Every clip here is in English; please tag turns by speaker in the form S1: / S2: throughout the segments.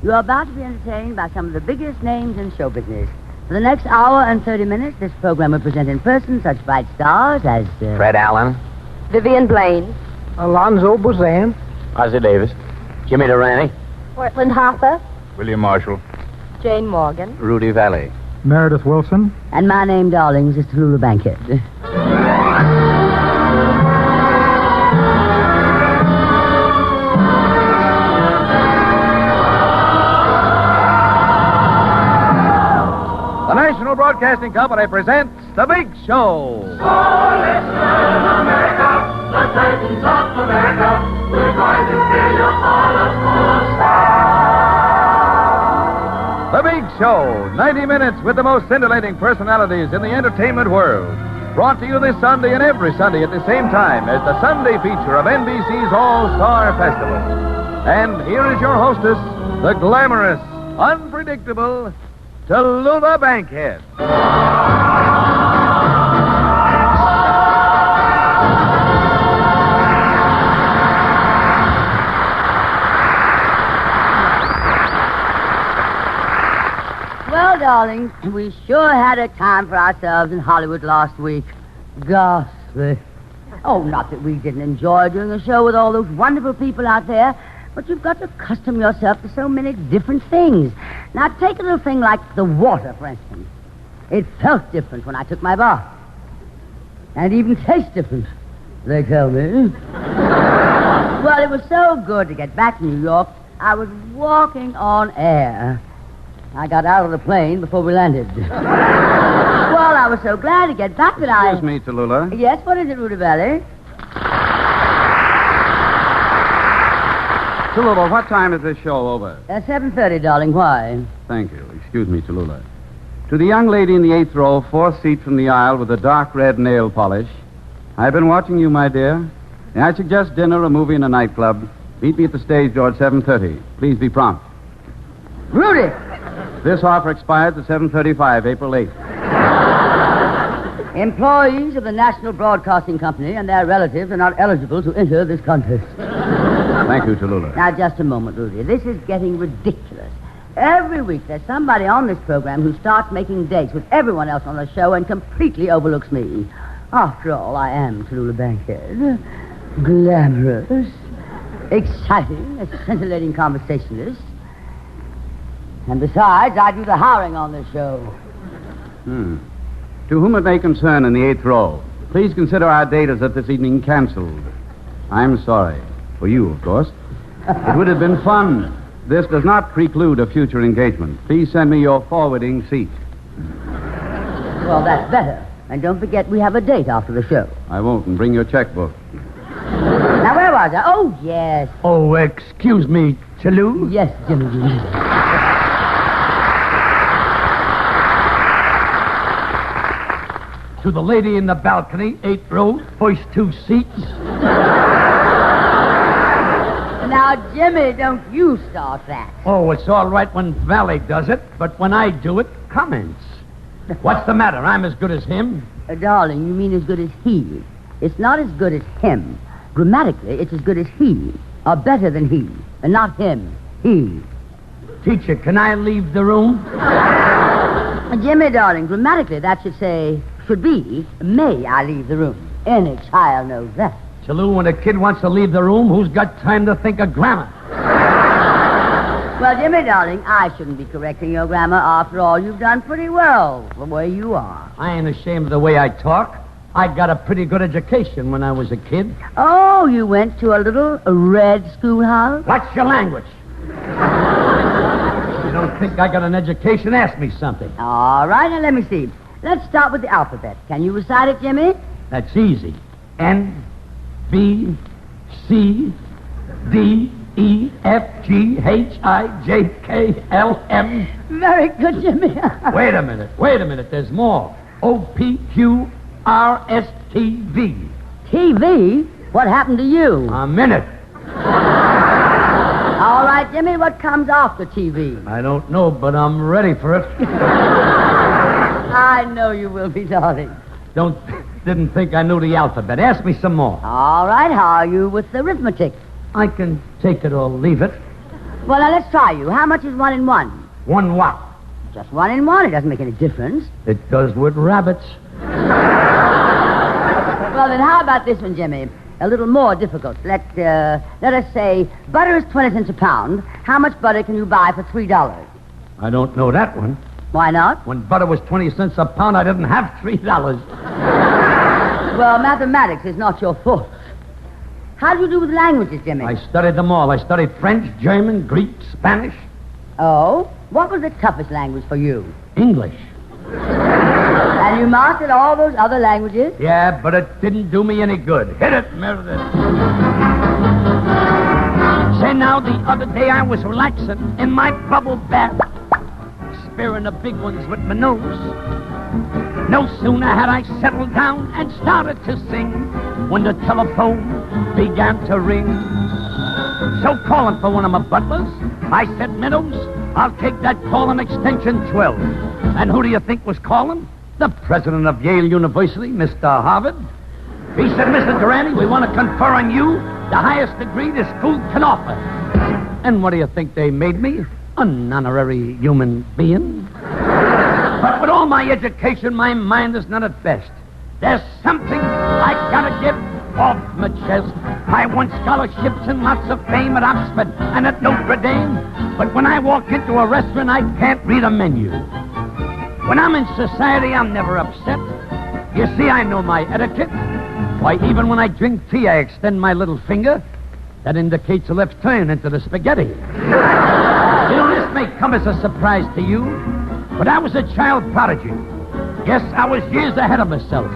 S1: You are about to be entertained by some of the biggest names in show business. For the next hour and 30 minutes, this program will present in person such bright stars as...
S2: Fred Allen.
S3: Vivian Blaine.
S4: Alonzo Buzan.
S2: Ozzie Davis. Jimmy Durante.
S3: Portland Hoffa.
S5: William Marshall.
S3: Jane Morgan.
S2: Rudy Vallee.
S4: Meredith Wilson.
S1: And my name, darlings, is Tallulah Bankhead.
S5: The National Broadcasting Company presents The Big Show.
S6: So listen, America, the Titans of America, we're going to fill you all of
S5: The Big Show, 90 minutes with the most scintillating personalities in the entertainment world. Brought to you this Sunday and every Sunday at the same time as the Sunday feature of NBC's All-Star Festival. And here is your hostess, the glamorous, unpredictable Tallulah Bankhead.
S1: Well, darlings, we sure had a time for ourselves in Hollywood last week. Ghastly. Oh, not that we didn't enjoy doing a show with all those wonderful people out there, but you've got to accustom yourself to so many different things. Now, take a little thing like the water, for instance. It felt different when I took my bath. And it even tastes different, they tell me. Well, it was so good to get back to New York, I was walking on air. I got out of the plane before we landed. Well, I was so glad to get back that
S5: Excuse me, Tallulah.
S1: Yes, what is it, Rudy Vallee?
S5: Tallulah, what time is this show over?
S1: 7:30, darling. Why?
S5: Thank you. Excuse me, Tallulah. To the young lady in the 8th row, 4th seat from the aisle with the dark red nail polish, I've been watching you, my dear. And I suggest dinner, a movie, and a nightclub. Meet me at the stage door at 7:30. Please be prompt.
S1: Rudy!
S5: This offer expires at 7:35, April 8th.
S1: Employees of the National Broadcasting Company and their relatives are not eligible to enter this contest.
S5: Thank you, Tallulah.
S1: Now, just a moment, Rudy. This is getting ridiculous. Every week there's somebody on this program who starts making dates with everyone else on the show and completely overlooks me. After all, I am Tallulah Bankhead. Glamorous, exciting, a scintillating conversationalist. And besides, I do the hiring on this show.
S5: To whom it may concern in the 8th row, please consider our date as of this evening canceled. I'm sorry. For you, of course. It would have been fun. This does not preclude a future engagement. Please send me your forwarding seat.
S1: Well, that's better. And don't forget we have a date after the show.
S5: I won't, and bring your checkbook.
S1: Now, where was I? Oh, yes.
S4: Oh, excuse me, Tallulah.
S1: Yes, Jimmy.
S4: To the lady in the balcony, 8th row, first 2 seats.
S1: Now, Jimmy, don't you start that.
S4: Oh, it's all right when Vallee does it, but when I do it, comments. What's the matter? I'm as good as him.
S1: Darling, you mean as good as he. It's not as good as him. Grammatically, it's as good as he, or better than he, and not him, he.
S4: Teacher, can I leave the room?
S1: Jimmy, darling, grammatically, that should be, may I leave the room. Any child knows that.
S4: Tallulah, when a kid wants to leave the room, who's got time to think of grammar?
S1: Well, Jimmy, darling, I shouldn't be correcting your grammar. After all, you've done pretty well the way you are.
S4: I ain't ashamed of the way I talk. I got a pretty good education when I was a kid.
S1: Oh, you went to a little red schoolhouse?
S4: What's your language? You don't think I got an education? Ask me something.
S1: All right, now let me see. Let's start with the alphabet. Can you recite it, Jimmy?
S4: That's easy. N, B, C, D, E, F, G, H, I, J, K, L, M.
S1: Very good, Jimmy.
S4: Wait a minute. There's more. O, P, Q, R, S, T, V.
S1: TV? What happened to you?
S4: A minute.
S1: All right, Jimmy, what comes after TV?
S4: I don't know, but I'm ready for it.
S1: I know you will be, darling.
S4: Didn't think I knew the alphabet. Ask me some more.
S1: All right, how are you with arithmetic?
S4: I can take it or leave it.
S1: Well, now let's try you. How much is 1 in 1?
S4: One what?
S1: Just 1 in 1. It doesn't make any difference.
S4: It does with rabbits.
S1: Well, then how about this one, Jimmy? A little more difficult. Let us say butter is 20 cents a pound. How much butter can you buy for $3?
S4: I don't know that one.
S1: Why not?
S4: When butter was 20 cents a pound, I didn't have $3.
S1: Well, mathematics is not your fault. How do you do with languages, Jimmy?
S4: I studied them all. I studied French, German, Greek, Spanish.
S1: Oh? What was the toughest language for you?
S4: English.
S1: And you mastered all those other languages?
S4: Yeah, but it didn't do me any good. Hit it, Meredith. Say, now, the other day I was relaxing in my bubble bath, spearing the big ones with my nose. No sooner had I settled down and started to sing when the telephone began to ring. So calling for one of my butlers, I said, Meadows, I'll take that call on extension 12. And who do you think was calling? The president of Yale University, Mr. Harvard. He said, Mr. Durante, we want to confer on you the highest degree this school can offer. And what do you think they made me? An honorary human being. But with all my education, my mind is not at best. There's something I gotta get off my chest. I won scholarships and lots of fame at Oxford and at Notre Dame. But when I walk into a restaurant, I can't read a menu. When I'm in society, I'm never upset. You see, I know my etiquette. Why, even when I drink tea, I extend my little finger. That indicates a left turn into the spaghetti. You know, this may come as a surprise to you, but I was a child prodigy. Yes, I was years ahead of myself.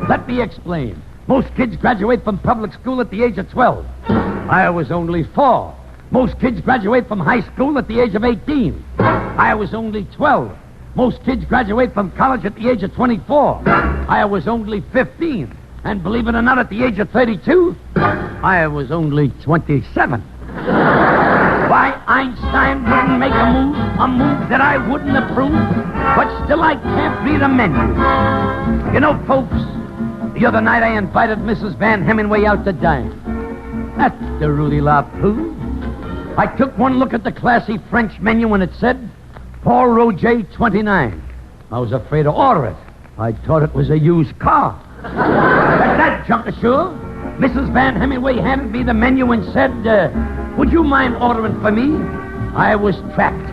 S4: Let me explain. Most kids graduate from public school at the age of 12. I was only 4. Most kids graduate from high school at the age of 18. I was only 12. Most kids graduate from college at the age of 24. I was only 15. And believe it or not, at the age of 32, I was only 27. Why, Einstein wouldn't make a move that I wouldn't approve, but still I can't read a menu. You know, folks, the other night I invited Mrs. Van Hemingway out to dine. That's the Rudy Vallee. I took one look at the classy French menu and it said, Paul Roger 29. I was afraid to order it. I thought it was a used car. At that juncture, Mrs. Van Hemingway handed me the menu and said, would you mind ordering for me? I was trapped.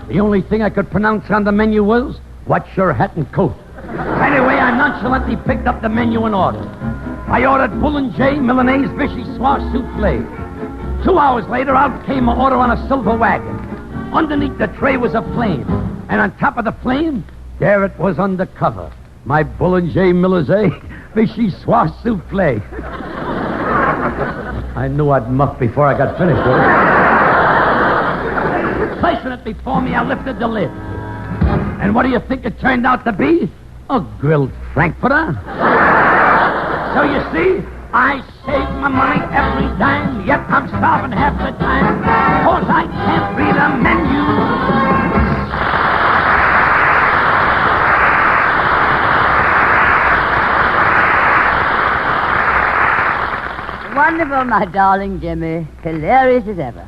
S4: The only thing I could pronounce on the menu was, what's your hat and coat? Anyway, I nonchalantly picked up the menu and ordered. I ordered Boulanger Milanese Vichyssoise Soufflé. 2 hours later, out came an order on a silver wagon. Underneath the tray was a flame, and on top of the flame, there it was undercover. My Boulanger Milanese Vichyssoise Soufflé. I knew I'd muff before I got finished with it. Placing it before me, I lifted the lid. And what do you think it turned out to be? A grilled Frankfurter. So you see, I save my money every dime, yet I'm starving half the time, 'cause I can't read a menu.
S1: Wonderful, my darling Jimmy. Hilarious as ever.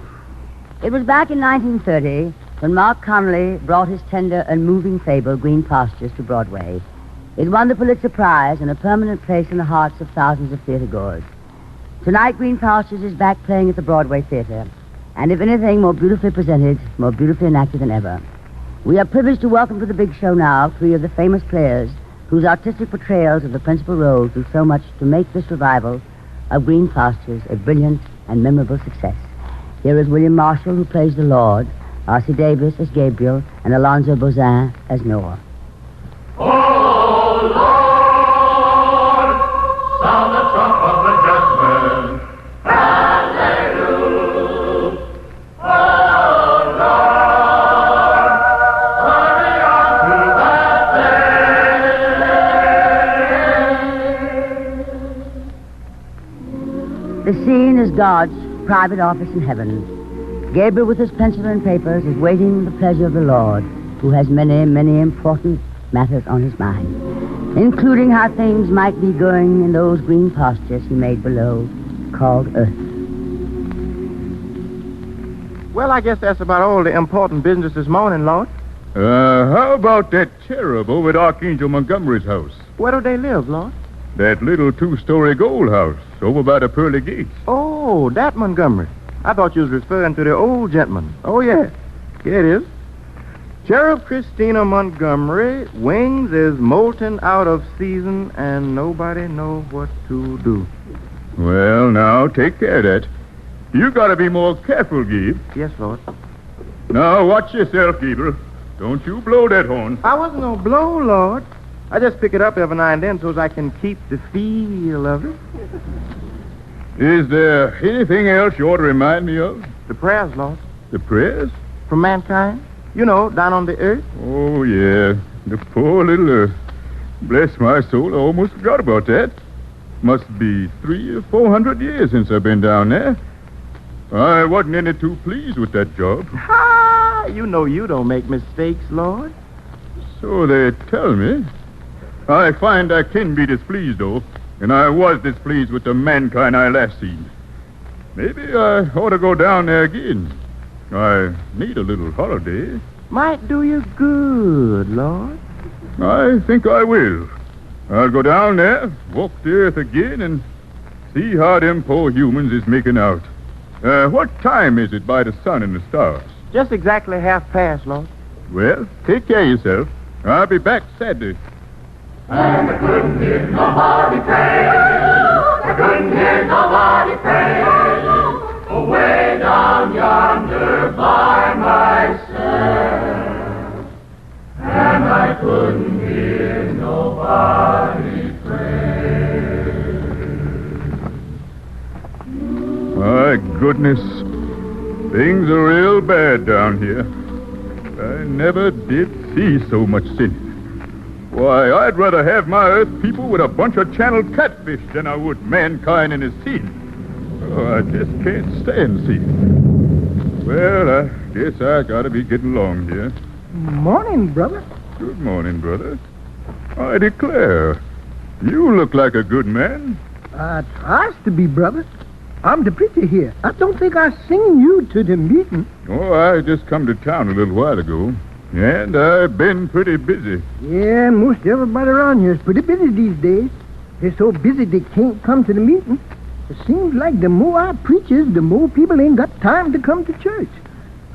S1: It was back in 1930 when Mark Connolly brought his tender and moving fable, Green Pastures, to Broadway. It won the Pulitzer Prize and a permanent place in the hearts of thousands of theatergoers. Tonight, Green Pastures is back playing at the Broadway Theater, and if anything, more beautifully presented, more beautifully enacted than ever. We are privileged to welcome to the big show now 3 of the famous players whose artistic portrayals of the principal roles do so much to make this revival of Green Pastures a brilliant and memorable success. Here is William Marshall, who plays the Lord, R.C. Davis as Gabriel, and Alonzo Bozin as Noah.
S6: Oh, Lord, sound the trump of the judgment. Hallelujah. Oh, Lord, hurry on through that day.
S1: The scene is God's private office in heaven. Gabriel, with his pencil and papers, is waiting the pleasure of the Lord, who has many, many important matters on his mind, including how things might be going in those green pastures he made below, called earth.
S7: Well, I guess that's about all the important business this morning, Lord.
S5: How about that cherub over at Archangel Montgomery's house?
S7: Where do they live, Lord?
S5: That little 2-story gold house over by the pearly gates.
S7: Oh, that Montgomery. I thought you was referring to the old gentleman. Oh, yeah. Here it is. Cherub Christina Montgomery, wings is molten out of season, and nobody know what to do.
S5: Well, now, take care of that. You gotta be more careful, Gabe.
S7: Yes, Lord.
S5: Now, watch yourself, Gabriel. Don't you blow that horn.
S7: I wasn't gonna blow, Lord. I just pick it up every now and then so as I can keep the feel of it.
S5: Is there anything else you ought to remind me of?
S7: The prayers, Lord.
S5: The prayers?
S7: From mankind. You know, down on the earth.
S5: Oh, yeah. The poor little... bless my soul, I almost forgot about that. Must be 300 or 400 years since I've been down there. I wasn't any too pleased with that job.
S7: Ha! You know you don't make mistakes, Lord.
S5: So they tell me. I find I can be displeased, though. And I was displeased with the mankind I last seen. Maybe I ought to go down there again. I need a little holiday.
S7: Might do you good, Lord.
S5: I think I will. I'll go down there, walk the earth again, and see how them poor humans is making out. What time is it by the sun and the stars?
S7: Just exactly 1/2 Lord.
S5: Well, take care of yourself. I'll be back Saturday.
S6: And I couldn't hear nobody pray. I couldn't hear nobody pray. Away down yonder by myself. And I couldn't hear nobody pray.
S5: My goodness. Things are real bad down here. I never did see so much sin. Why, I'd rather have my Earth people with a bunch of channeled catfish than I would mankind in his sin. Oh, I just can't stand sin. Well, I guess I gotta be getting along here.
S8: Morning, brother.
S5: Good morning, brother. I declare, you look like a good man.
S8: I tries to be, brother. I'm the preacher here. I don't think I seen you to the meeting.
S5: Oh, I just come to town a little while ago, and I've been pretty busy.
S8: Yeah, most everybody around here is pretty busy these days. They're so busy they can't come to the meeting. It seems like the more I preaches, the more people ain't got time to come to church.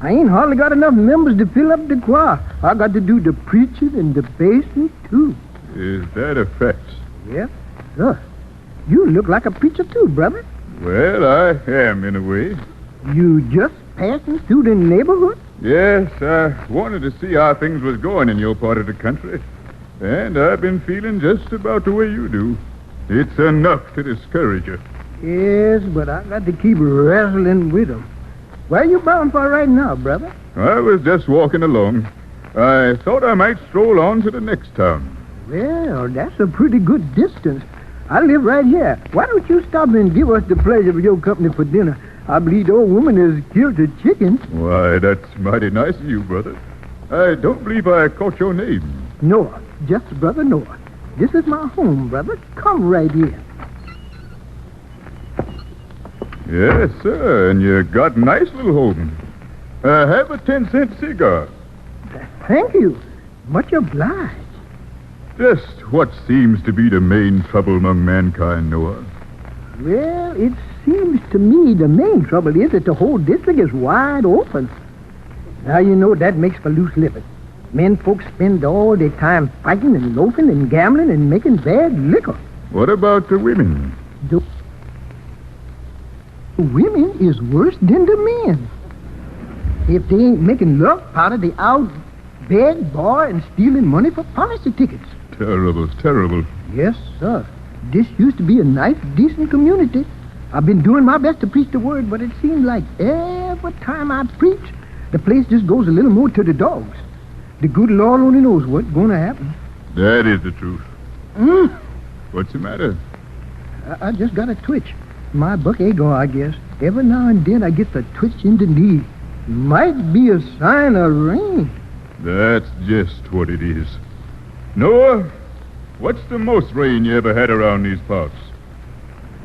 S8: I ain't hardly got enough members to fill up the choir. I got to do the preaching and the basement, too.
S5: Is that a fact?
S8: Yep. Sure. You look like a preacher, too, brother.
S5: Well, I am, in a way.
S8: You just passing through the neighborhood?
S5: Yes, I wanted to see how things was going in your part of the country. And I've been feeling just about the way you do. It's enough to discourage you.
S8: Yes, but I got to keep wrestling with them. Where you bound for right now, brother?
S5: I was just walking along. I thought I might stroll on to the next town.
S8: Well, that's a pretty good distance. I live right here. Why don't you stop and give us the pleasure of your company for dinner? I believe the old woman has killed a chicken.
S5: Why, that's mighty nice of you, brother. I don't believe I caught your name.
S8: Noah. Just Brother Noah. This is my home, brother. Come right in.
S5: Yes, sir, and you got a nice little home. Have a 10-cent cigar.
S8: Thank you. Much obliged.
S5: Just what seems to be the main trouble among mankind, Noah?
S8: Well, it seems to me the main trouble is that the whole district is wide open. Now, you know, that makes for loose living. Men folks spend all their time fighting and loafing and gambling and making bad liquor.
S5: What about the women?
S8: The women is worse than the men. If they ain't making love powder, they out beg, borrow, and stealing money for policy tickets.
S5: Terrible, terrible.
S8: Yes, sir. This used to be a nice, decent community. I've been doing my best to preach the word, but it seems like every time I preach, the place just goes a little more to the dogs. The good Lord only knows what's going to happen.
S5: That is the truth. What's the matter?
S8: I just got a twitch. My buck ego, I guess. Every now and then I get the twitch in the knee. Might be a sign of rain.
S5: That's just what it is. Noah, what's the most rain you ever had around these parts?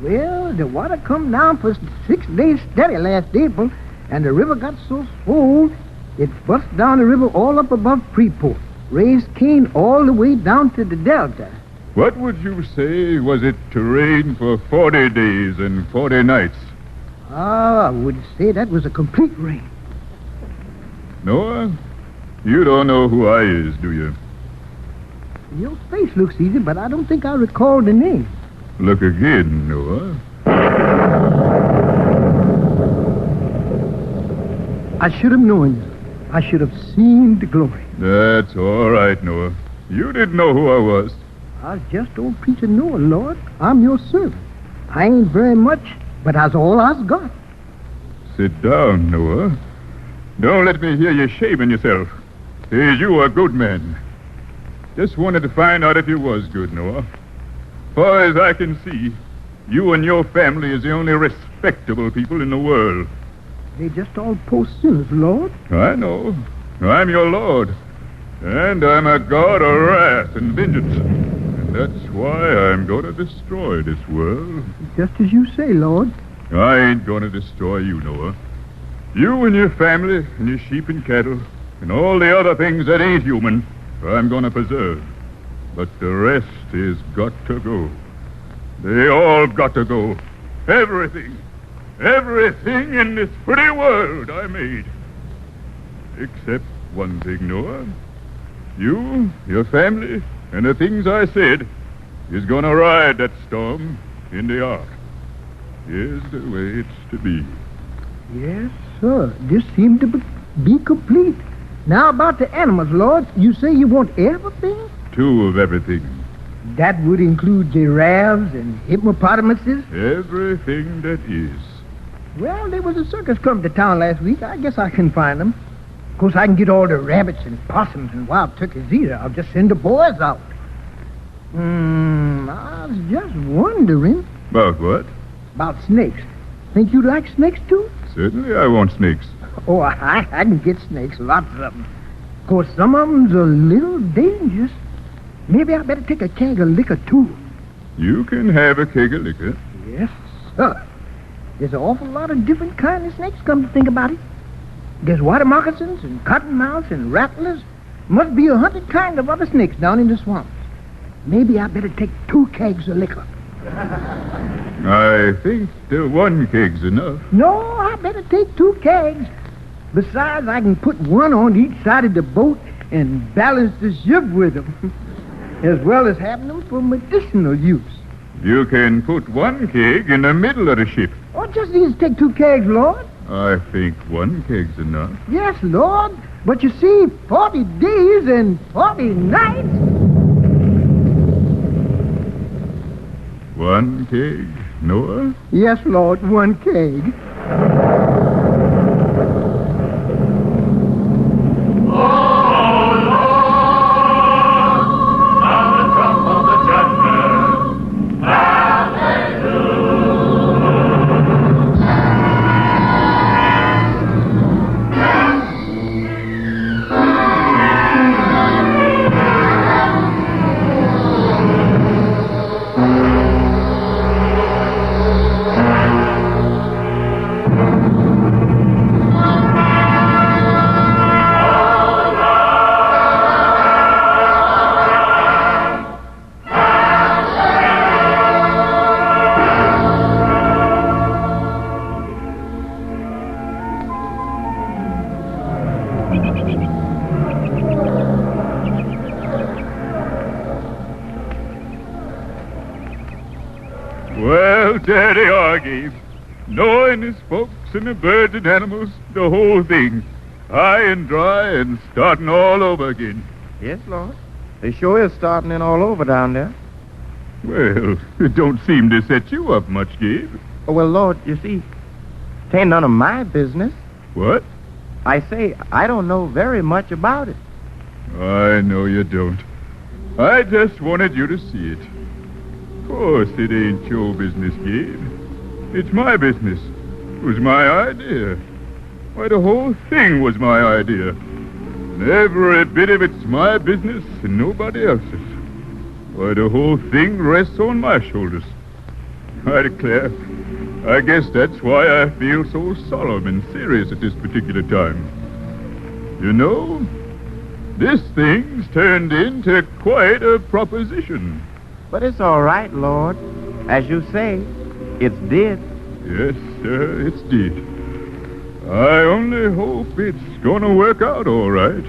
S8: Well, the water come down for 6 days steady last April, and the river got so full, it bust down the river all up above Freeport, raised Keene all the way down to the Delta.
S9: What would you say was it to rain for 40 days and 40 nights?
S8: I would say that was a complete rain.
S9: Noah, you don't know who I is, do you?
S8: Your face looks easy, but I don't think I recall the name.
S9: Look again, Noah.
S8: I should have known you. I should have seen the glory.
S9: That's all right, Noah. You didn't know who I was.
S8: I was just old preacher Noah, Lord. I'm your servant. I ain't very much, but that's all I've got.
S9: Sit down, Noah. Don't let me hear you shaming yourself. Is you a good man? Just wanted to find out if you was good, Noah. Far as I can see, you and your family is the only respectable people in the world.
S8: They just all poor sinners, Lord.
S9: I know. I'm your Lord. And I'm a God of wrath and vengeance. And that's why I'm going to destroy this world.
S8: Just as you say, Lord.
S9: I ain't going to destroy you, Noah. You and your family and your sheep and cattle and all the other things that ain't human, I'm going to preserve. But the rest is got to go. They all got to go. Everything. Everything in this pretty world I made. Except one thing, Noah. You, your family, and the things I said is going to ride that storm in the ark. Here's the way it's to be.
S8: Yes, sir. This seemed to be complete. Now about the animals, Lord. You say you want everything?
S9: 2 of everything.
S8: That would include giraffes and hippopotamuses?
S9: Everything that is.
S8: Well, there was a circus come to town last week. I guess I can find them. Of course, I can get all the rabbits and possums and wild turkeys either. I'll just send the boys out. I was just wondering.
S9: About what?
S8: About snakes. Think you like snakes, too?
S9: Certainly I want snakes.
S8: Oh, I can get snakes, lots of them. Of course, some of them's a little dangerous. Maybe I better take a keg of liquor, too.
S9: You can have a keg of liquor.
S8: Yes, sir. There's an awful lot of different kinds of snakes, come to think about it. There's water moccasins and cottonmouths and rattlers. Must be 100 kinds of other snakes down in the swamps. Maybe I better take 2 kegs of liquor.
S9: I think the 1 keg's enough.
S8: No, I better take 2 kegs. Besides, I can put one on each side of the boat and balance the ship with them, as well as having them for medicinal use.
S9: You can put 1 keg in the middle of the ship.
S8: Oh, just need to take 2 kegs, Lord.
S9: I think 1 keg's enough.
S8: Yes, Lord. But you see, 40 days and 40 nights.
S9: 1 keg, Noah?
S8: Yes, Lord, 1 keg.
S9: Well, there they are, Gabe. Noah and his folks and the birds and animals, the whole thing. High and dry and starting all over again.
S7: Yes, Lord. They sure is starting in all over down there.
S9: Well, it don't seem to set you up much, Gabe.
S7: Oh, well, Lord, you see, it ain't none of my business.
S9: What?
S7: I say, I don't know very much about it.
S9: I know you don't. I just wanted you to see it. Of course, it ain't your business, Gabe. It's my business. It was my idea. Why, the whole thing was my idea. And every bit of it's my business and nobody else's. Why, the whole thing rests on my shoulders. I declare, I guess that's why I feel so solemn and serious at this particular time. You know, this thing's turned into quite a proposition.
S7: But it's all right, Lord. As you say, it's did.
S9: Yes, sir, it's did. I only hope it's gonna work out all right.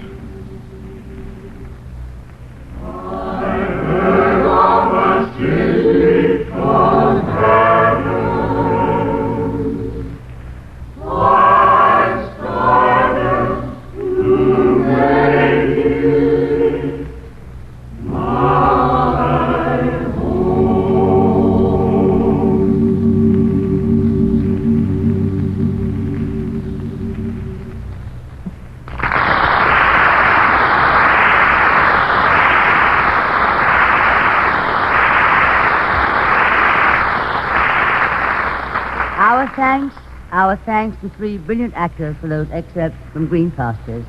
S1: Our thanks to three brilliant actors for those excerpts from Green Pastures,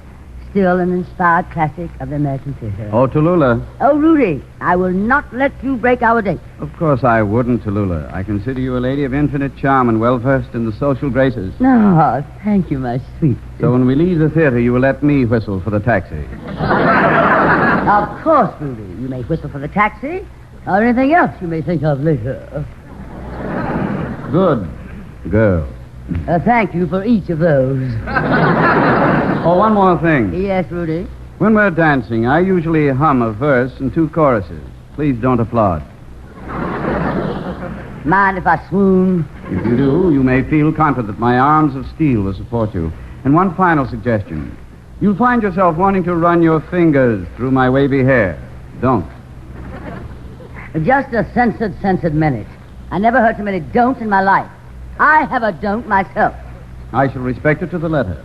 S1: still an inspired classic of the American theater.
S10: Oh, Tallulah.
S1: Oh, Rudy, I will not let you break our date.
S10: Of course I wouldn't, Tallulah. I consider you a lady of infinite charm and well-versed in the social graces.
S1: Oh, thank you, my sweet.
S10: So when we leave the theater, you will let me whistle for the taxi.
S1: Of course, Rudy. You may whistle for the taxi or anything else you may think of later.
S10: Good girl.
S1: Thank you for each of those.
S10: Oh, one more thing.
S1: Yes, Rudy?
S10: When we're dancing, I usually hum a verse and two choruses. Please don't applaud.
S1: Mind if I swoon?
S10: If you do, you may feel confident that my arms of steel will support you. And one final suggestion. You'll find yourself wanting to run your fingers through my wavy hair. Don't.
S1: Just a censored minute. I never heard so many don'ts in my life. I have a don't myself.
S10: I shall respect it to the letter.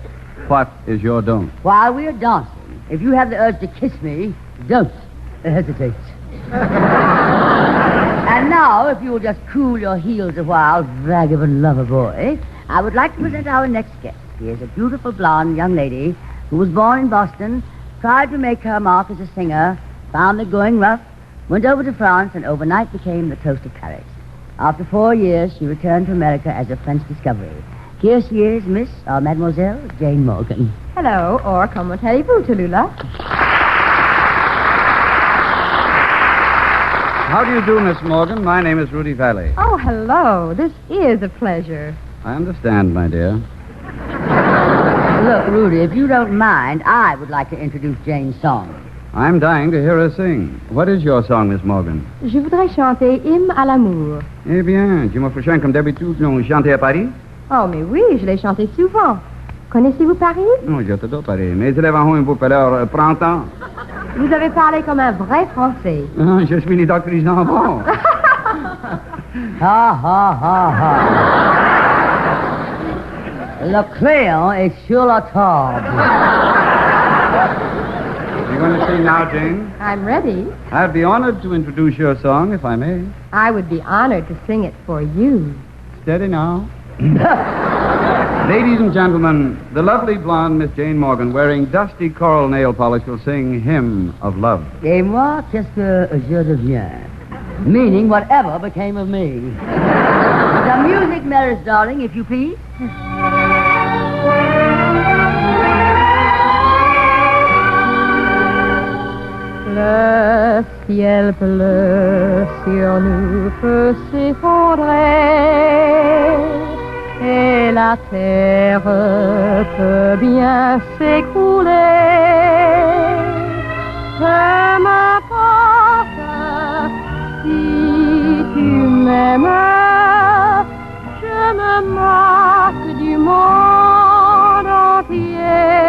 S10: What is your don't?
S1: While we are dancing, if you have the urge to kiss me, don't hesitate. And now, if you will just cool your heels a while, vagabond lover boy, I would like to present our next guest. He is a beautiful blonde young lady who was born in Boston, tried to make her mark as a singer, found it going rough, went over to France, and overnight became the toast of Paris. After 4 years, she returned to America as a French discovery. Here she is, Miss or Mademoiselle Jane Morgan.
S3: Hello, or comment allez-vous, Tallulah?
S10: How do you do, Miss Morgan? My name is Rudy Vallee.
S3: Oh, hello. This is a pleasure.
S10: I understand, my dear.
S1: Look, Rudy, if you don't mind, I would like to introduce Jane's song.
S10: I'm dying to hear her sing. What is your song, Miss Morgan?
S3: Je voudrais chanter Hymne à l'amour.
S10: Eh bien, dimanche prochain, comme d'habitude, l'on chantait à Paris?
S3: Oh, mais oui, je l'ai chanté souvent. Connaissez-vous Paris?
S10: Non, j'adore Paris. Mes élèves ont un beau palais printemps.
S3: Vous avez parlé comme un vrai Français.
S10: Ah, je suis né docteur jambon.
S1: Ha, ha, ha, ha. Le crayon est sur la table.
S10: You going to sing now, Jane?
S3: I'm ready.
S10: I'd be honored to introduce your song, if I may.
S3: I would be honored to sing it for you.
S10: Steady now. Ladies and gentlemen, the lovely blonde Miss Jane Morgan, wearing dusty coral nail polish, will sing Hymn of Love.
S1: Et moi, qu'est-ce que je deviens? Meaning, whatever became of me. The music, Maris, darling, if you please.
S3: Le ciel bleu sur nous peut s'effondrer et la terre peut bien s'écrouler. Peu m'importe si tu m'aimes, je me moque du monde entier.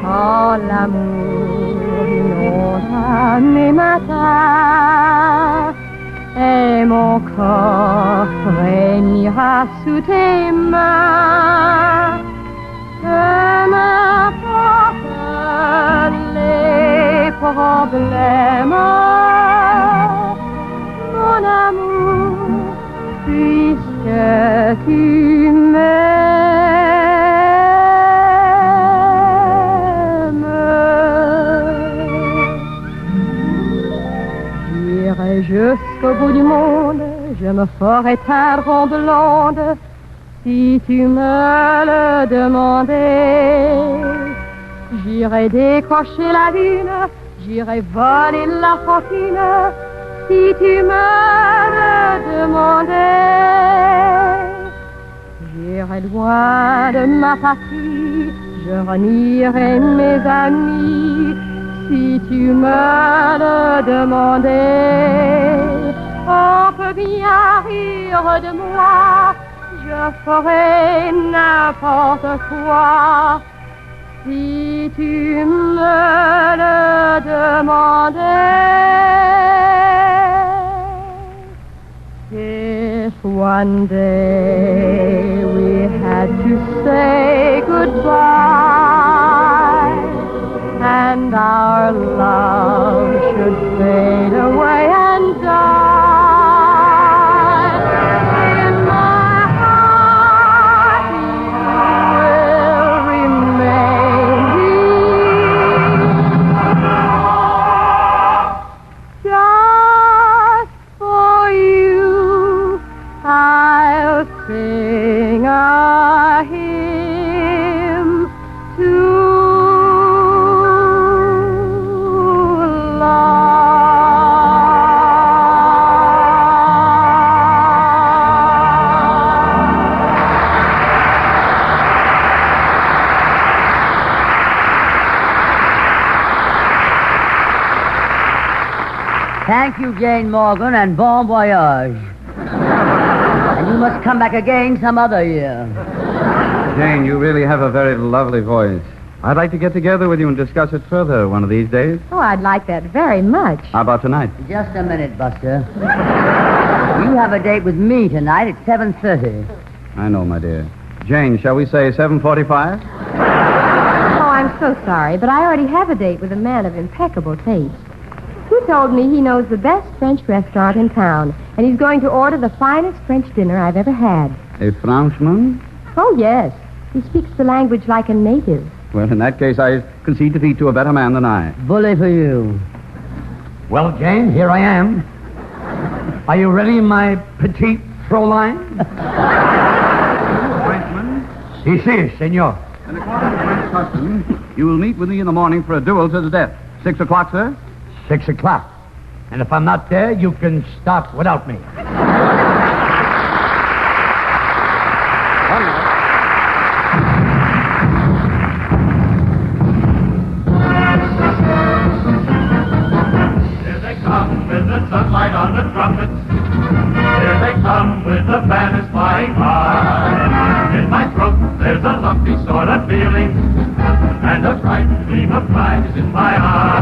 S3: Quand l'amour inondera mes matins et mon corps frémira sous tes mains, peu m'importe les problèmes, mon amour, puisque tu m'aimes. J'irai j'irai jusqu'au bout du monde, je me ferai teindre en blonde, si tu me le demandais. J'irai décrocher la lune, j'irai voler la fortune, si tu me le demandais. J'irai loin de ma patrie, je renierai mes amis, si tu me le demandais. On peut bien rire de moi, je ferai n'importe quoi, si tu me le demandais. If one day we had to say goodbye and our love should fade away and die, in my heart you will remain dear. Just for you I'll sing a hymn to
S1: Thank you, Jane Morgan, and bon voyage. And you must come back again some other year.
S10: Jane, you really have a very lovely voice. I'd like to get together with you and discuss it further one of these days.
S3: Oh, I'd like that very much.
S10: How about tonight?
S1: Just a minute, Buster. You have a date with me tonight at 7:30.
S10: I know, my dear. Jane, shall we say 7:45?
S3: Oh, I'm so sorry, but I already have a date with a man of impeccable taste. He told me he knows the best French restaurant in town, and he's going to order the finest French dinner I've ever had.
S10: A Frenchman?
S3: Oh, yes. He speaks the language like a native.
S10: Well, in that case, I concede defeat to a better man than I.
S1: Bully for you.
S4: Well, Jane, here I am. Are you ready, my petite Fräulein?
S10: Frenchman?
S4: Si, si, senor.
S10: And according to French custom, you will meet with me in the morning for a duel to the death. 6 o'clock, sir?
S4: 6 o'clock. And if I'm not there, you can start without me.
S6: Here they come with the sunlight on the trumpets. Here they come with the banners flying high. In my throat there's a lumpy sort of feeling, and a bright gleam of pride is in my eye.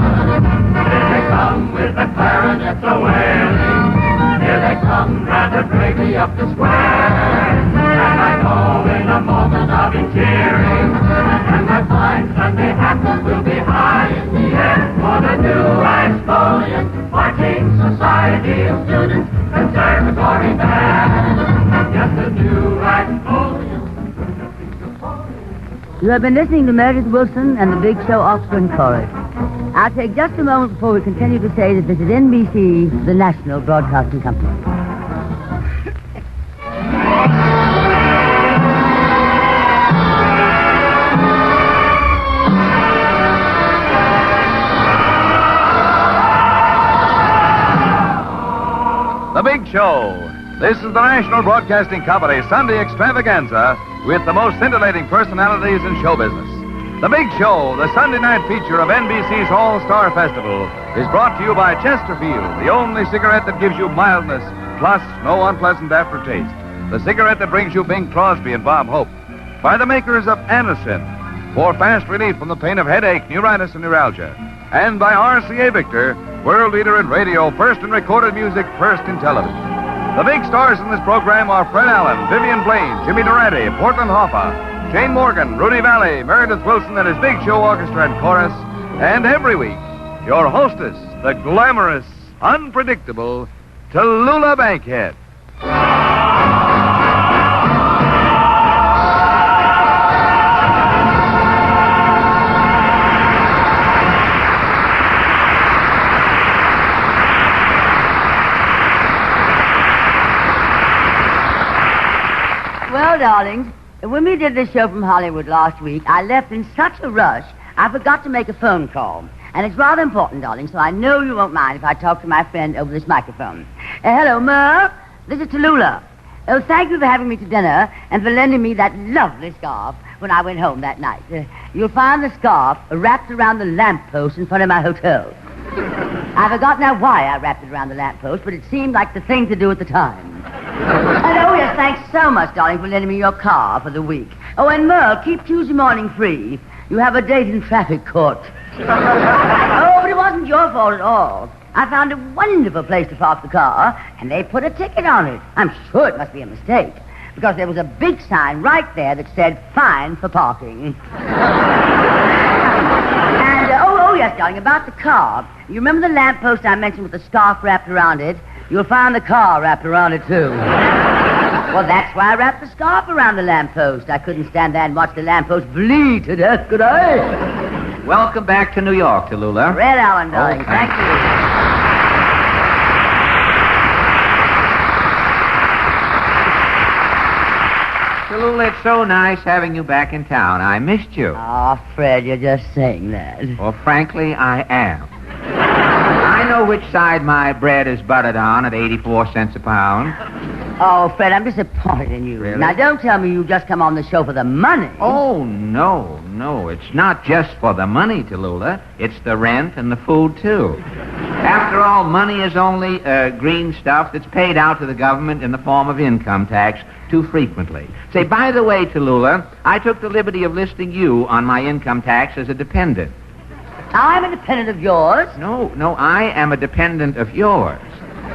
S6: Here they come with the clarinets a-wailing. Here they come rather bravely up the square. And I know in a moment I'll be cheering, and my fine Sunday hat will be high in the air for the new exfoliant marching society of students conservatory band. Yes, the new exfoliant.
S1: You have been listening to Meredith Wilson and the Big Show Orchestra and Chorus. I'll take just a moment before we continue to say that this is NBC, the National Broadcasting Company.
S5: The Big Show. This is the National Broadcasting Company Sunday extravaganza with the most scintillating personalities in show business. The Big Show, the Sunday night feature of NBC's All-Star Festival, is brought to you by Chesterfield, the only cigarette that gives you mildness, plus no unpleasant aftertaste. The cigarette that brings you Bing Crosby and Bob Hope. By the makers of Anacin, for fast relief from the pain of headache, neuritis, and neuralgia. And by RCA Victor, world leader in radio, first in recorded music, first in television. The big stars in this program are Fred Allen, Vivian Blaine, Jimmy Durante, Portland Hoffa, Jane Morgan, Rudy Vallee, Meredith Wilson and his Big Show Orchestra and Chorus. And every week, your hostess, the glamorous, unpredictable Tallulah Bankhead.
S1: Well, darlings, when we did this show from Hollywood last week, I left in such a rush, I forgot to make a phone call. And it's rather important, darling, so I know you won't mind if I talk to my friend over this microphone. Hello, Merle. This is Tallulah. Oh, thank you for having me to dinner and for lending me that lovely scarf when I went home that night. You'll find the scarf wrapped around the lamppost in front of my hotel. I forgot now why I wrapped it around the lamppost, but it seemed like the thing to do at the time. And oh, yes, thanks so much, darling, for lending me your car for the week. Oh, and Merle, keep Tuesday morning free. You have a date in traffic court. Oh, but it wasn't your fault at all. I found a wonderful place to park the car, and they put a ticket on it. I'm sure it must be a mistake, because there was a big sign right there that said, "Fine for parking." And, oh, yes, darling, about the car. You remember the lamppost I mentioned with the scarf wrapped around it? You'll find the car wrapped around it, too. Well, that's why I wrapped the scarf around the lamppost. I couldn't stand there and watch the lamppost bleed to death, could I?
S11: Welcome back to New York, Tallulah.
S1: Red Allen, darling. Thank you.
S11: Tallulah, it's so nice having you back in town. I missed you.
S1: Oh, Fred, you're just saying that.
S11: Well, frankly, I am. I know which side my bread is buttered on at 84 cents a pound.
S1: Oh, Fred, I'm disappointed in you.
S11: Really?
S1: Now, don't tell me you just come on the show for the money.
S11: Oh, no. It's not just for the money, Tallulah. It's the rent and the food, too. After all, money is only green stuff that's paid out to the government in the form of income tax too frequently. Say, by the way, Tallulah, I took the liberty of listing you on my income tax as a dependent.
S1: I'm a dependent of yours.
S11: No, I am a dependent of yours.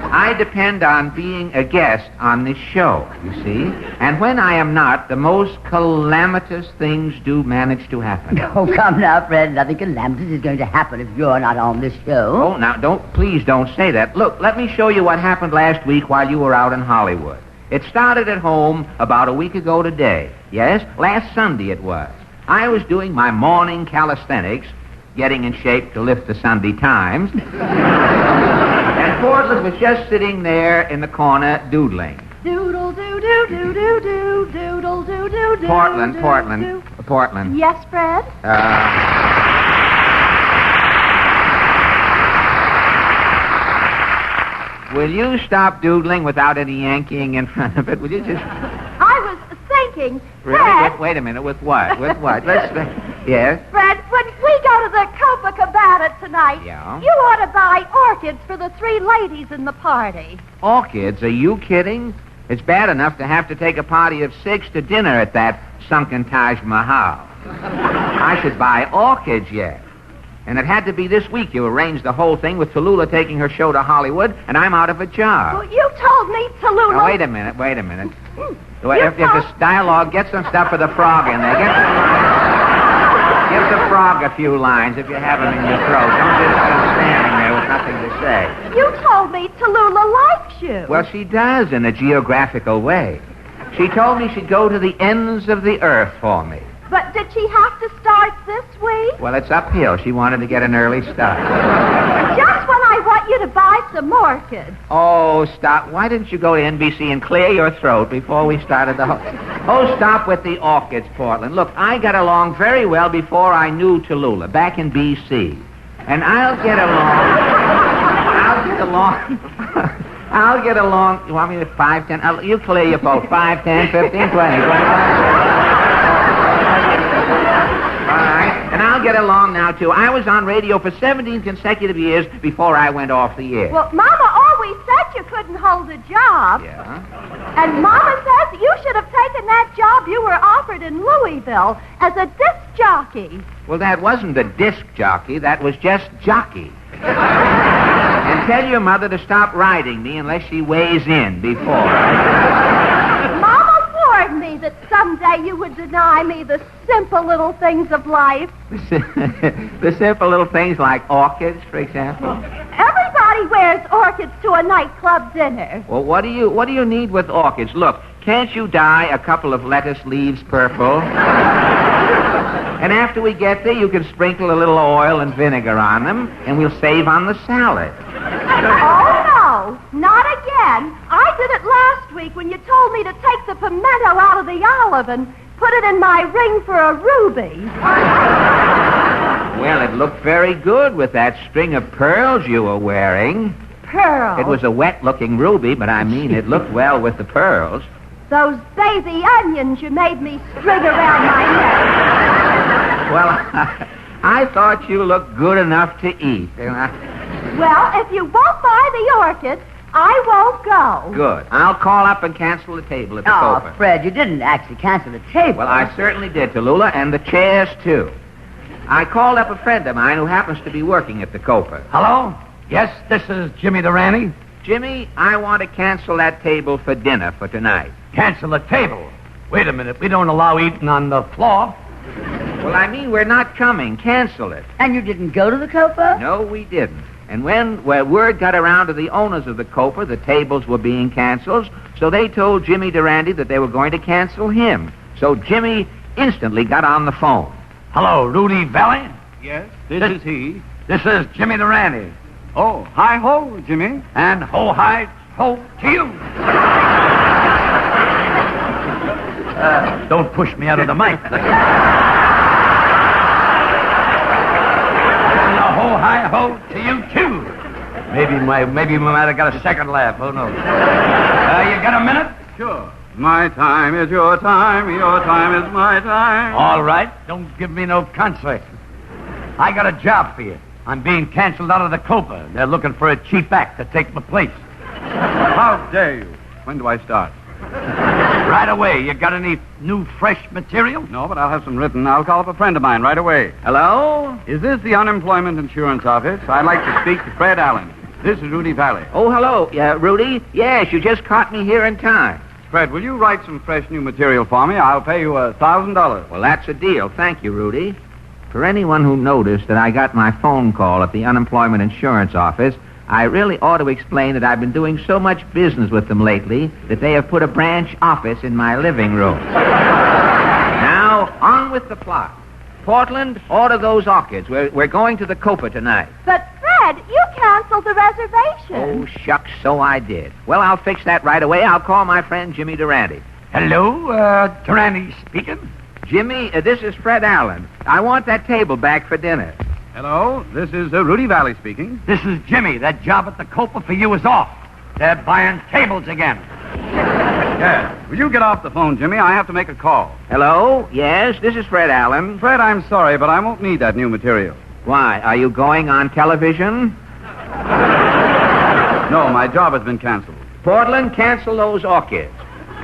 S11: I depend on being a guest on this show, you see. And when I am not, the most calamitous things do manage to happen.
S1: Oh, come now, Fred. Nothing calamitous is going to happen if you're not on this show.
S11: Oh, now, please don't say that. Look, let me show you what happened last week while you were out in Hollywood. It started at home about a week ago today. Yes, last Sunday it was. I was doing my morning calisthenics, getting in shape to lift the Sunday Times. And Portland was just sitting there in the corner doodling.
S12: Doodle doo doo doo doo doo doodle doo doo doo.
S11: Portland.
S12: Yes, Fred?
S11: Will you stop doodling without any yanking in front of it? Will you just...
S12: I was thinking,
S11: Really?
S12: Fred...
S11: Wait a minute. With what? Let's... Yes?
S12: Fred, when we go to the Copacabana tonight,
S11: Yeah?
S12: you ought to buy orchids for the 3 ladies in the party.
S11: Orchids? Are you kidding? It's bad enough to have to take a party of 6 to dinner at that sunken Taj Mahal. I should buy orchids yet. And it had to be this week. You arranged the whole thing with Tallulah taking her show to Hollywood, and I'm out of a job.
S12: Well, you told me, Tallulah...
S11: Now, wait a minute. If this dialogue, get some stuff for the frog in there. Give the frog a few lines if you have them in your throat. Don't just standing there with nothing to say.
S12: You told me Tallulah likes you.
S11: Well, she does in a geographical way. She told me she'd go to the ends of the earth for me.
S12: But did she have to start this week?
S11: Well, it's uphill. She wanted to get an early start.
S12: Just when I want you to buy some orchids.
S11: Oh, stop. Why didn't you go to NBC and clear your throat before we started the whole... Oh, stop with the orchids, Portland. Look, I got along very well before I knew Tallulah, back in B.C. And I'll get along... You want me to 5, 10... you clear your vote. 5, 10, 15, 20. And I'll get along now, too. I was on radio for 17 consecutive years before I went off the air.
S12: Well, Mama always said you couldn't hold a job.
S11: Yeah?
S12: And Mama says you should have taken that job you were offered in Louisville as a disc jockey.
S11: Well, that wasn't a disc jockey. That was just jockey. And tell your mother to stop riding me unless she weighs in before.
S12: Mama warned me that someday you would deny me the simple little things of life.
S11: The simple little things like orchids, for example?
S12: Everybody wears orchids to a nightclub dinner.
S11: Well, what do you need with orchids? Look, can't you dye a couple of lettuce leaves purple? And after we get there, you can sprinkle a little oil and vinegar on them, and we'll save on the salad.
S12: Oh, no, not again. I did it last week when you told me to take the the pimento out of the olive and put it in my ring for a ruby.
S11: Well, it looked very good with that string of pearls you were wearing.
S12: Pearls?
S11: It was a wet-looking ruby, but I mean, it looked well with the pearls.
S12: Those baby onions you made me string around my neck.
S11: Well, I thought you looked good enough to eat.
S12: Well, if you won't buy the orchid, I won't go.
S11: Good. I'll call up and cancel the table at the
S1: Oh,
S11: Copa.
S1: Fred, you didn't actually cancel the table.
S11: Well, I certainly did, Tallulah, and the chairs, too. I called up a friend of mine who happens to be working at the Copa.
S4: Hello? Yes, this is Jimmy Durante.
S11: Jimmy, I want to cancel that table for dinner for tonight.
S4: Cancel the table? Wait a minute. We don't allow eating on the floor.
S11: Well, I mean, we're not coming. Cancel it.
S1: And you didn't go to the Copa?
S11: No, we didn't. And when word got around to the owners of the Copa, the tables were being canceled, so they told Jimmy Durante that they were going to cancel him. So Jimmy instantly got on the phone.
S4: Hello, Rudy Vallee?
S10: Yes, this is he.
S4: This is Jimmy Durante.
S10: Oh, hi-ho, Jimmy.
S4: And ho-hi-ho to you. Don't push me out of the mic. Ho-hi-ho to you, too. Maybe we might have got a second laugh. Who knows? You got a minute?
S10: Sure. My time is your time is my time.
S4: All right. Don't give me no concert. I got a job for you. I'm being canceled out of the Copa. They're looking for a cheap act to take my place.
S10: How dare you? When do I start?
S4: Right away. You got any new, fresh material?
S10: No, but I'll have some written. I'll call up a friend of mine right away.
S11: Hello?
S10: Is this the unemployment insurance office? I'd like to speak to Fred Allen. This is Rudy Vallee.
S11: Oh, hello. Rudy? Yes, you just caught me here in time.
S10: Fred, will you write some fresh new material for me? I'll pay you $1,000.
S11: Well, that's a deal. Thank you, Rudy. For anyone who noticed that I got my phone call at the unemployment insurance office, I really ought to explain that I've been doing so much business with them lately that they have put a branch office in my living room. Now, on with the plot. Portland, order those orchids. We're going to the Copa tonight.
S12: But, Fred, you canceled the reservation.
S11: Oh, shucks, so I did. Well, I'll fix that right away. I'll call my friend Jimmy Durante.
S4: Hello, Durante speaking.
S11: Jimmy, this is Fred Allen. I want that table back for dinner.
S10: Hello, this is Rudy Vallee speaking.
S4: This is Jimmy. That job at the Copa for you is off. They're buying tables again.
S10: Yes. Will you get off the phone, Jimmy? I have to make a call.
S11: Hello? Yes, this is Fred Allen.
S10: Fred, I'm sorry, but I won't need that new material.
S11: Why? Are you going on television?
S10: No, my job has been canceled.
S11: Portland, cancel those orchids.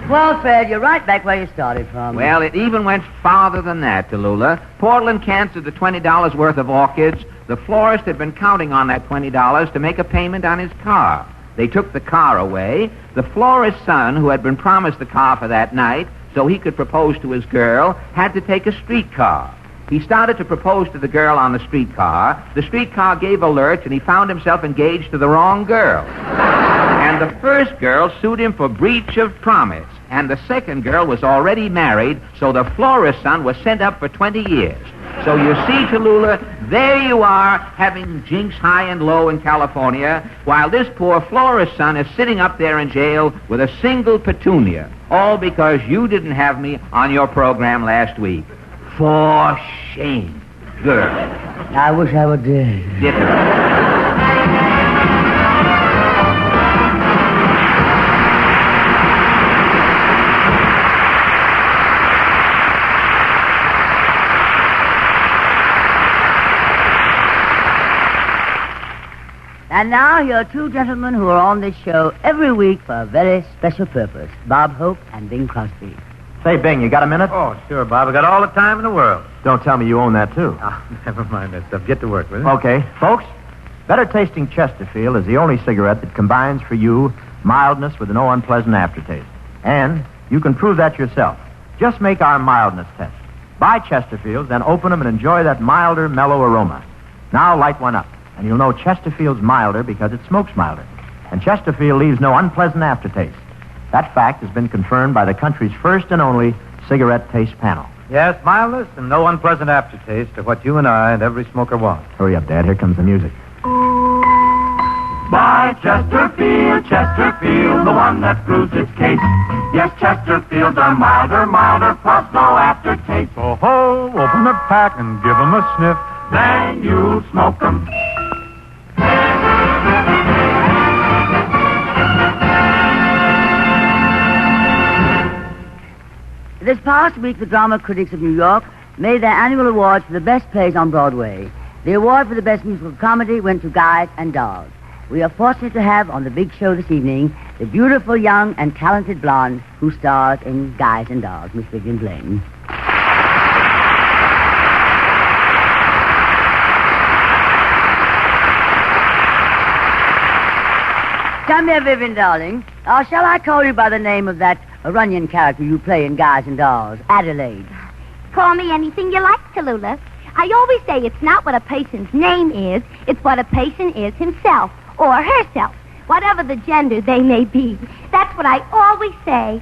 S1: Well, Fred, you're right back where you started from.
S11: Well, it even went farther than that, Tallulah. Portland canceled the $20 worth of orchids. The florist had been counting on that $20 to make a payment on his car. They took the car away. The florist's son, who had been promised the car for that night so he could propose to his girl, had to take a streetcar. He started to propose to the girl on the streetcar. The streetcar gave a lurch, and he found himself engaged to the wrong girl. And the first girl sued him for breach of promise. And the second girl was already married, so the florist's son was sent up for 20 years. So you see, Tallulah, there you are, having jinx high and low in California, while this poor florist's son is sitting up there in jail with a single petunia, all because you didn't have me on your program last week. For shame, girl.
S1: I wish I were dead. And now, here are two gentlemen who are on this show every week for a very special purpose, Bob Hope and Bing Crosby.
S2: Say, Bing, you got a minute?
S13: Oh, sure, Bob. I got all the time in the world.
S2: Don't tell me you own that, too.
S13: Oh, never mind that stuff. Get to work with it.
S2: Okay. Folks, Better Tasting Chesterfield is the only cigarette that combines for you mildness with no unpleasant aftertaste. And you can prove that yourself. Just make our mildness test. Buy Chesterfields, then open them and enjoy that milder, mellow aroma. Now light one up, and you'll know Chesterfield's milder because it smokes milder. And Chesterfield leaves no unpleasant aftertaste. That fact has been confirmed by the country's first and only cigarette taste panel.
S13: Yes, mildness and no unpleasant aftertaste are what you and I and every smoker want.
S2: Hurry up, Dad. Here comes the music.
S6: By Chesterfield, Chesterfield, the one that proves its case. Yes, Chesterfields are milder, plus no aftertaste.
S13: So ho, open the pack and give 'em a sniff.
S6: Then you'll smoke 'em.
S1: This past week, the drama critics of New York made their annual awards for the best plays on Broadway. The award for the best musical comedy went to Guys and Dolls. We are fortunate to have on the big show this evening the beautiful, young, and talented blonde who stars in Guys and Dolls, Miss Vivian Blaine. Come here, Vivian, darling. Or shall I call you by the name of that Runyon character you play in Guys and Dolls, Adelaide?
S12: Call me anything you like, Tallulah. I always say it's not what a patient's name is, it's what a patient is himself or herself, whatever the gender they may be. That's what I always say.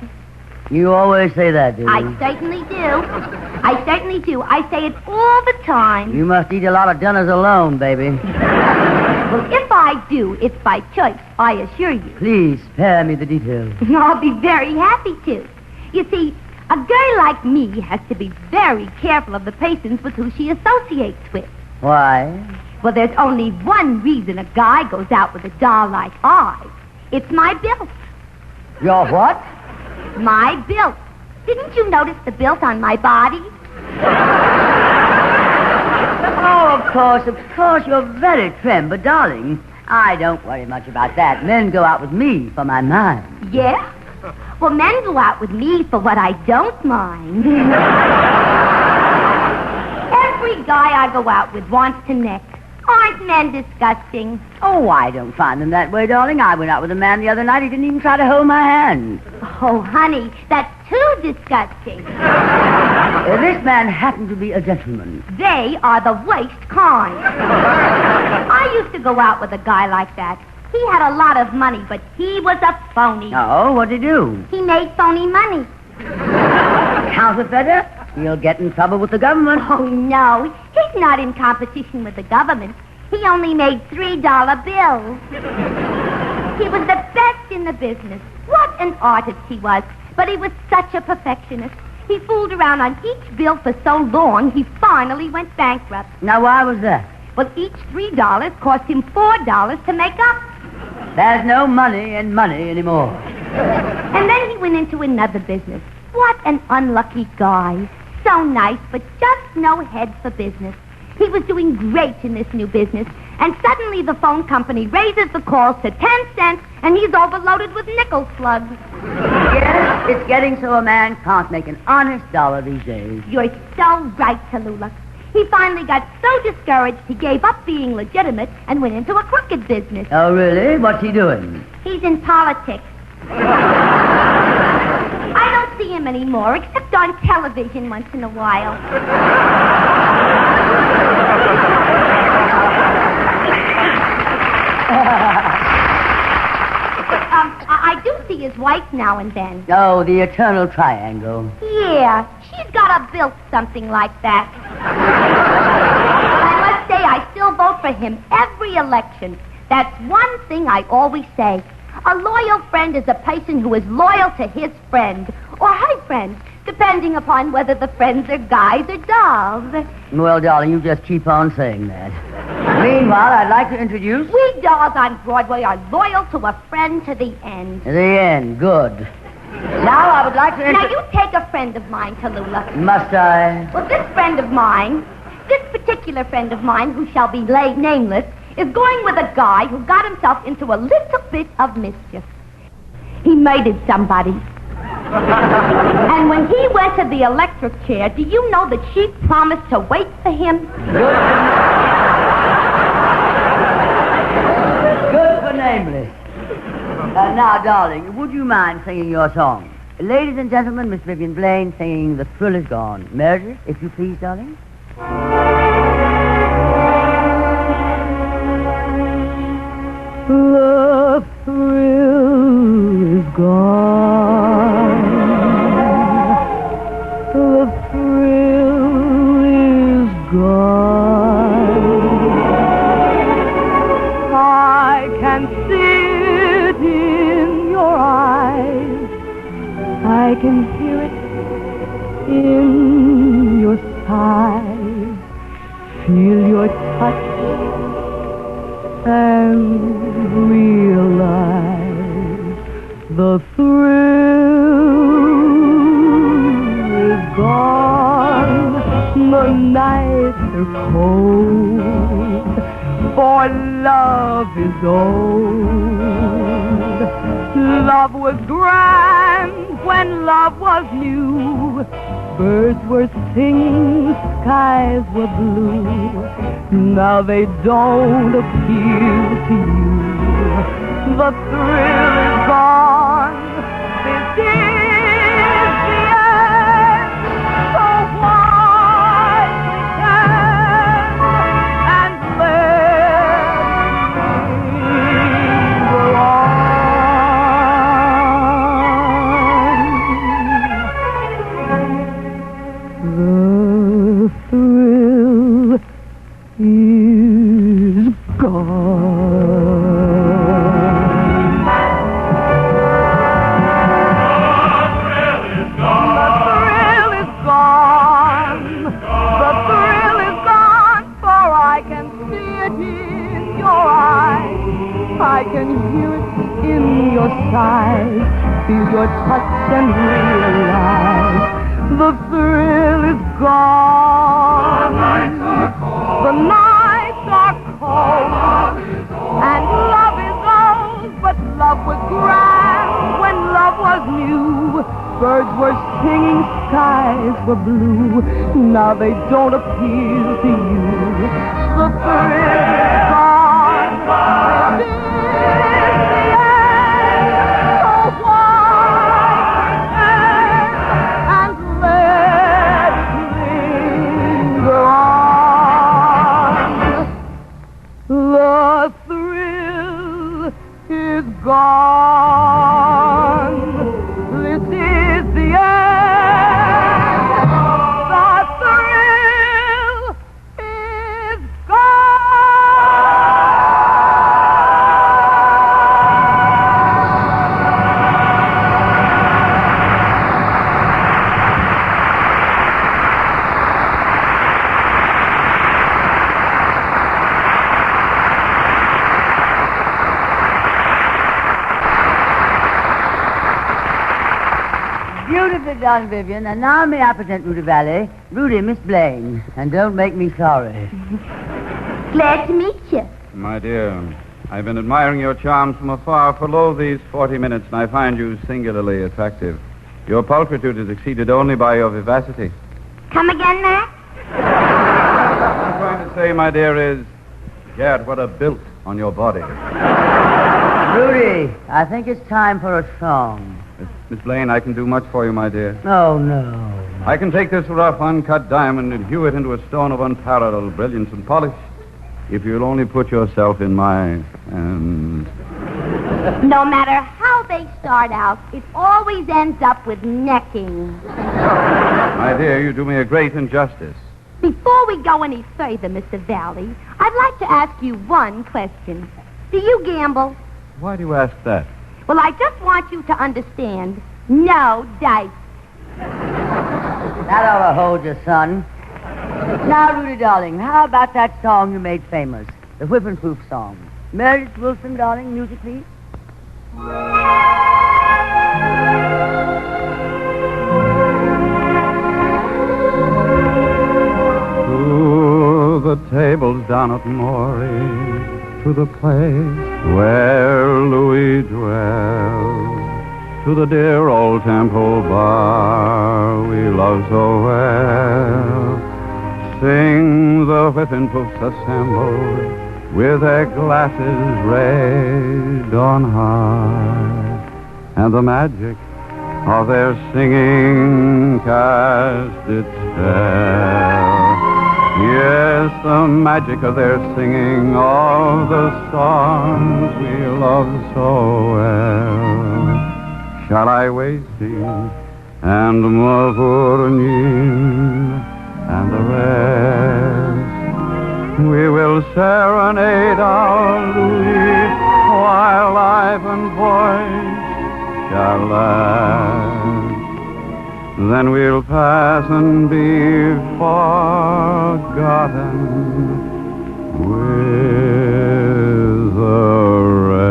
S1: You always say that, do you?
S12: I certainly do. I say it all the time.
S1: You must eat a lot of dinners alone, baby.
S12: Well, if I do, it's by choice, I assure you.
S1: Please, spare me the details.
S12: I'll be very happy to. You see, a girl like me has to be very careful of the patients with who she associates with.
S1: Why?
S12: Well, there's only one reason a guy goes out with a doll like I. It's my build.
S1: Your what?
S12: My build. Didn't you notice the build on my body?
S1: Oh, of course, you're very trim. But, darling, I don't worry much about that. Men go out with me for my mind.
S12: Yeah? Well, men go out with me for what I don't mind. Every guy I go out with wants to neck. Aren't men disgusting?
S1: Oh, I don't find them that way, darling. I went out with a man the other night. He didn't even try to hold my hand.
S12: Oh, honey, that's too disgusting.
S1: This man happened to be a gentleman.
S12: They are the worst kind. I used to go out with a guy like that. He had a lot of money, but he was a phony.
S1: Oh, what'd he do?
S12: He made phony money.
S1: Counterfeiter? He'll get in trouble with the government.
S12: Oh, no. He's not in competition with the government. He only made $3 bills. He was the best in the business. What an artist he was. But he was such a perfectionist. He fooled around on each bill for so long, he finally went bankrupt.
S1: Now, why was that?
S12: Well, each $3 cost him $4 to make up.
S1: There's no money in money anymore.
S12: And then he went into another business. What an unlucky guy. So nice, but just no head for business. He was doing great in this new business, and suddenly the phone company raises the calls to 10 cents, and he's overloaded with nickel slugs.
S1: Yes, it's getting so a man can't make an honest dollar these days.
S12: You're so right, Tallulah. He finally got so discouraged he gave up being legitimate and went into a crooked business.
S1: Oh, really? What's he doing?
S12: He's in politics. I don't see him anymore, except on television once in a while. I do see his wife now and then.
S1: Oh, the eternal triangle.
S12: Yeah, she's got to build something like that. I must say, I still vote for him every election. That's one thing I always say. A loyal friend is a person who is loyal to his friend, or her friend, depending upon whether the friends are guys or dolls.
S1: Well, darling, you just keep on saying that. Meanwhile, I'd like to introduce...
S12: We dolls on Broadway are loyal to a friend to the end.
S1: The end. Good. Now, I would like to
S12: Now, you take a friend of mine, Tallulah.
S1: Must I?
S12: Well, this particular friend of mine, who shall be nameless, is going with a guy who got himself into a little bit of mischief. He murdered somebody. And when he went to the electric chair, do you know that she promised to wait for him?
S1: Good for nameless. Now, darling, would you mind singing your song? Ladies and gentlemen, Miss Vivian Blaine singing The Thrill Is Gone. Meredith, if you please, darling. The thrill is gone. The thrill is gone. I can
S3: I can hear it in your sighs, feel your touch and realize the thrill is gone. The nights are cold, for love is old. Love was grand when love was new. Birds were singing, skies were blue. Now they don't appeal to you. The thrill is gone. This is the end. So why pretend and let me go on? The thrill is gone. I can hear it in your sighs, feel your touch and realize the thrill is gone. The nights are cold, and love is old, but love was grand when love was new. Birds were singing, skies were blue. Now they don't appeal to you. The thrill is gone. This is the end. So why pretend and let it linger on? The thrill is gone. This is the end. The thrill is
S1: Beautifully done, Vivian. And now may I present Rudy Vallee. Rudy, Miss Blaine. And don't make me sorry.
S12: Glad to meet you.
S10: My dear, I've been admiring your charms from afar for lo these 40 minutes, and I find you singularly attractive. Your pulchritude is exceeded only by your vivacity.
S12: Come again, Max?
S10: What I'm trying to say, my dear, is, Gad, what a built on your body.
S1: Rudy, I think it's time for a song.
S10: Miss Blaine, I can do much for you, my dear.
S1: Oh, no.
S10: I can take this rough, uncut diamond and hew it into a stone of unparalleled brilliance and polish, if you'll only put yourself in my hands.
S12: No matter how they start out, it always ends up with necking.
S10: My dear, you do me a great injustice.
S12: Before we go any further, Mr. Vallee, I'd like to ask you one question. Do you gamble?
S10: Why do you ask that?
S12: Well, I just want you to understand, no dice.
S1: That ought to hold you, son. Now, Rudy, darling, how about that song you made famous? The Whip and Proof song. Meredith Wilson, darling, music, please.
S10: To the tables down at Morey, to the place where Louis dwells, to the dear old temple bar we love so well. Sing the whipping poofs assembled with their glasses raised on high, and the magic of their singing cast its spell. Yes, the magic of their singing of the songs we love so well. Shall I wait thee and Mavournin and the rest? We will serenade our Louis while life and voice shall last. then we'll pass and be forgotten with the rest.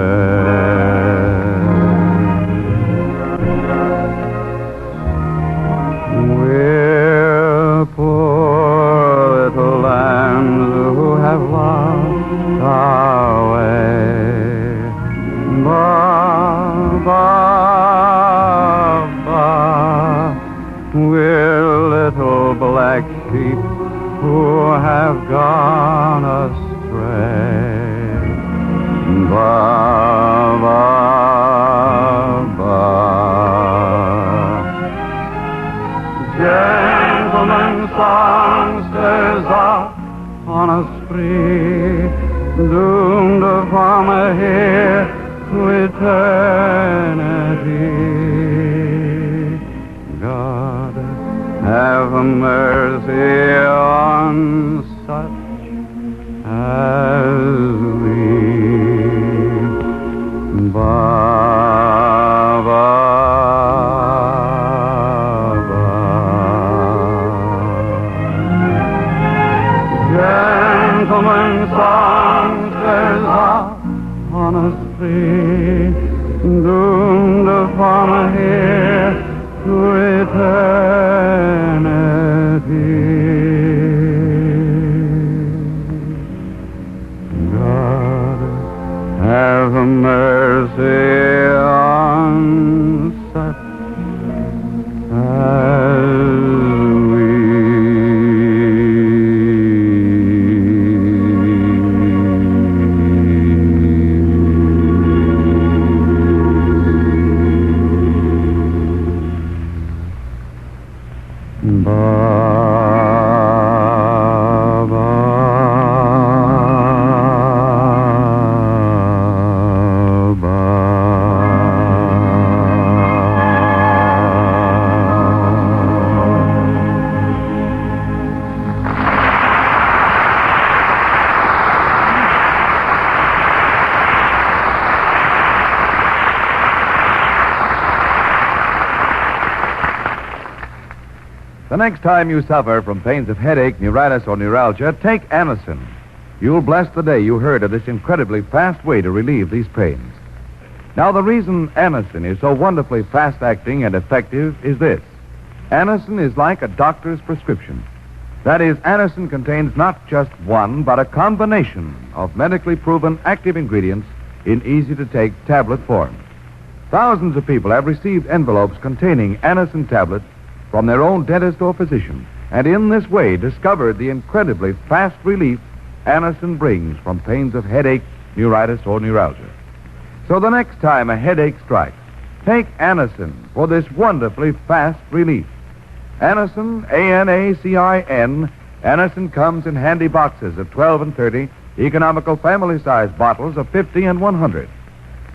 S10: We're poor little lambs who have lost our way. Ba, ba, ba. We're little black sheep who have gone astray. Ba, ba, ba. Gentlemen songsters off on a spree, doomed from here to eternity. God, have mercy on such as we. Ba, ba, ba. Gentlemen songsters off on a spree, doomed from here to eternity. God, have mercy on such as we.
S5: The next time you suffer from pains of headache, neuritis, or neuralgia, take Anacin. You'll bless the day you heard of this incredibly fast way to relieve these pains. Now, the reason Anacin is so wonderfully fast-acting and effective is this. Anacin is like a doctor's prescription. That is, Anacin contains not just one, but a combination of medically proven active ingredients in easy-to-take tablet form. Thousands of people have received envelopes containing Anacin tablets from their own dentist or physician, and in this way discovered the incredibly fast relief Anacin brings from pains of headache, neuritis, or neuralgia. So the next time a headache strikes, take Anacin for this wonderfully fast relief. Anacin, A-N-A-C-I-N. Anacin comes in handy boxes of 12 and 30, economical family-sized bottles of 50 and 100.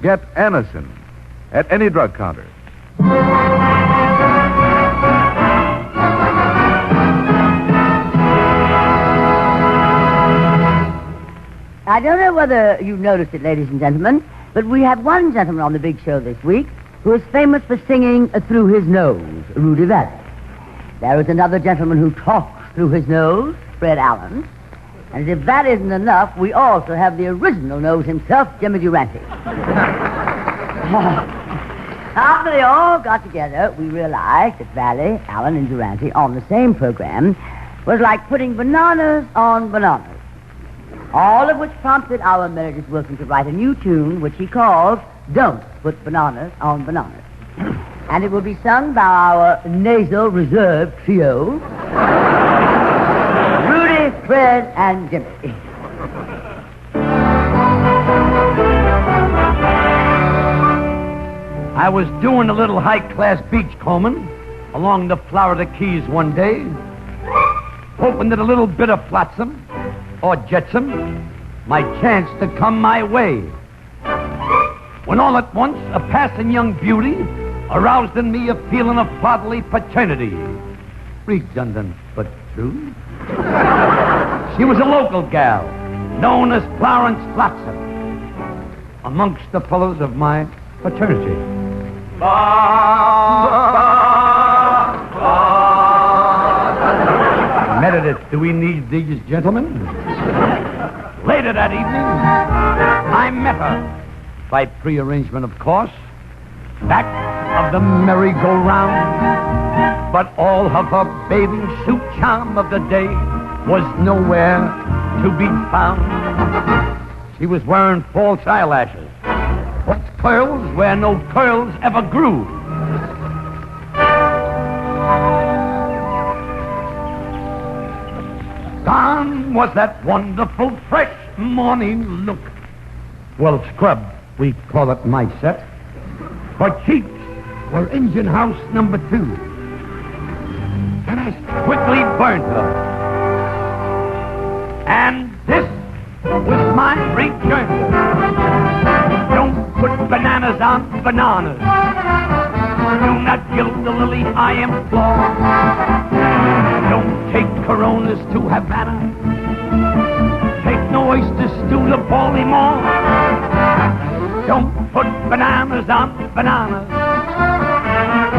S5: Get Anacin at any drug counter.
S1: I don't know whether you noticed it, ladies and gentlemen, but we have one gentleman on the big show this week who is famous for singing through his nose, Rudy Vallee. There is another gentleman who talks through his nose, Fred Allen. And if that isn't enough, we also have the original nose himself, Jimmy Durante. After they all got together, we realized that Vallee, Allen, and Durante on the same program was like putting bananas on bananas. All of which prompted our Meredith Wilson to write a new tune, which he calls Don't Put Bananas on Bananas. And it will be sung by our nasal reserve trio, Rudy, Fred, and Jimmy.
S4: I was doing a little high-class beachcombing along the Florida Keys one day, hoping that a little bit of flotsam or jetsam might chance to come my way. When all at once a passing young beauty aroused in me a feeling of fatherly paternity. Redundant, but true. She was a local gal, known as Florence Flotsam, amongst the fellows of my fraternity. Ba, ba, ba. credit do we need these gentlemen? Later that evening, I met her, by prearrangement, of course, back of the merry-go-round. But all of her bathing suit charm of the day was nowhere to be found. She was wearing false eyelashes, false curls where no curls ever grew. Gone was that wonderful, fresh morning look. Well scrubbed, we call it my set. Her cheeks were engine house number 2. And I quickly burned her. And this was my rejoinder. Don't put bananas on bananas. Do not gild the lily, I implore. Don't take Coronas to Havana. Take no oyster stew to Baltimore. Don't put bananas on bananas.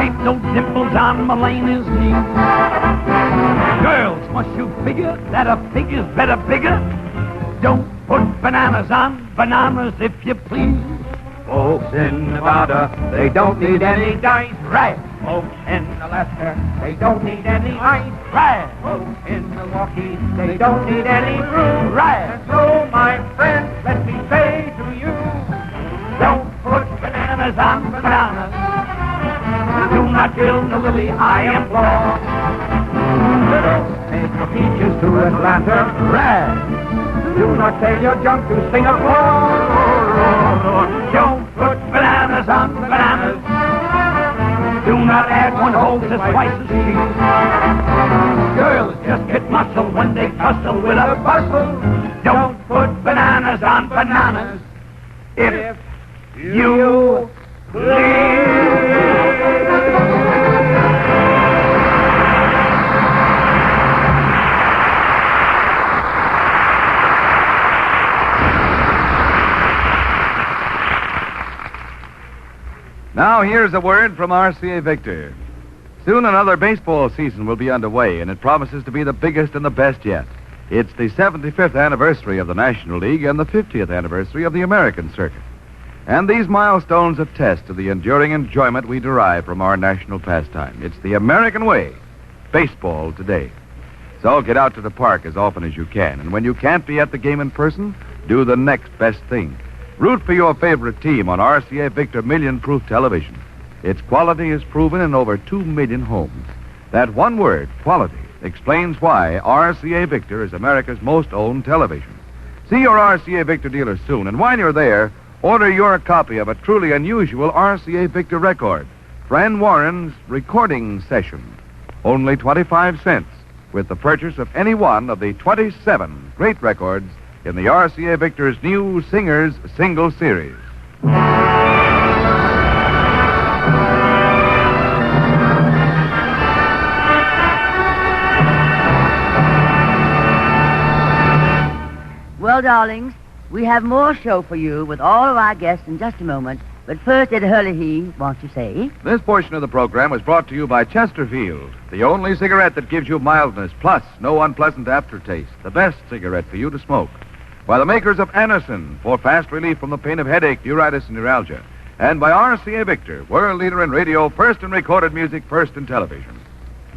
S4: Ain't no dimples on Melena's knees. Girls, must you figure that a figure's better bigger? Don't put bananas on bananas, if you please. Folks in Nevada, they don't need any dice. Right. Folks in Alaska, they don't need any ice. Right. Folks in Milwaukee, they don't need any brew. Right. And so, my friends, let me say to you, don't put bananas on bananas. Do not kill the lily, I implore. Take your peaches to Atlanta. Right. Do not sail your junk to Singapore. Don't put bananas on bananas. Do not add one whole to twice as cheap. Girls just get muscle when they tussle with a bustle. Don't put bananas on bananas, if you please.
S5: Now, here's a word from RCA Victor. Soon another baseball season will be underway, and it promises to be the biggest and the best yet. It's the 75th anniversary of the National League and the 50th anniversary of the American circuit. And these milestones attest to the enduring enjoyment we derive from our national pastime. It's the American way, baseball today. So get out to the park as often as you can, and when you can't be at the game in person, do the next best thing. Root for your favorite team on RCA Victor Million-Proof television. Its quality is proven in over 2 million homes. That one word, quality, explains why RCA Victor is America's most owned television. See your RCA Victor dealer soon, and while you're there, order your copy of a truly unusual RCA Victor record, Fran Warren's Recording Session. Only 25 cents with the purchase of any one of the 27 great records in the RCA Victor's new Singers Single Series.
S1: Well, darlings, we have more show for you with all of our guests in just a moment. But first, Ed Hurley wants to say...
S5: This portion of the program was brought to you by Chesterfield, the only cigarette that gives you mildness, plus no unpleasant aftertaste. The best cigarette for you to smoke. By the makers of Anacin, for fast relief from the pain of headache, neuritis, and neuralgia. And by RCA Victor, world leader in radio, first in recorded music, first in television.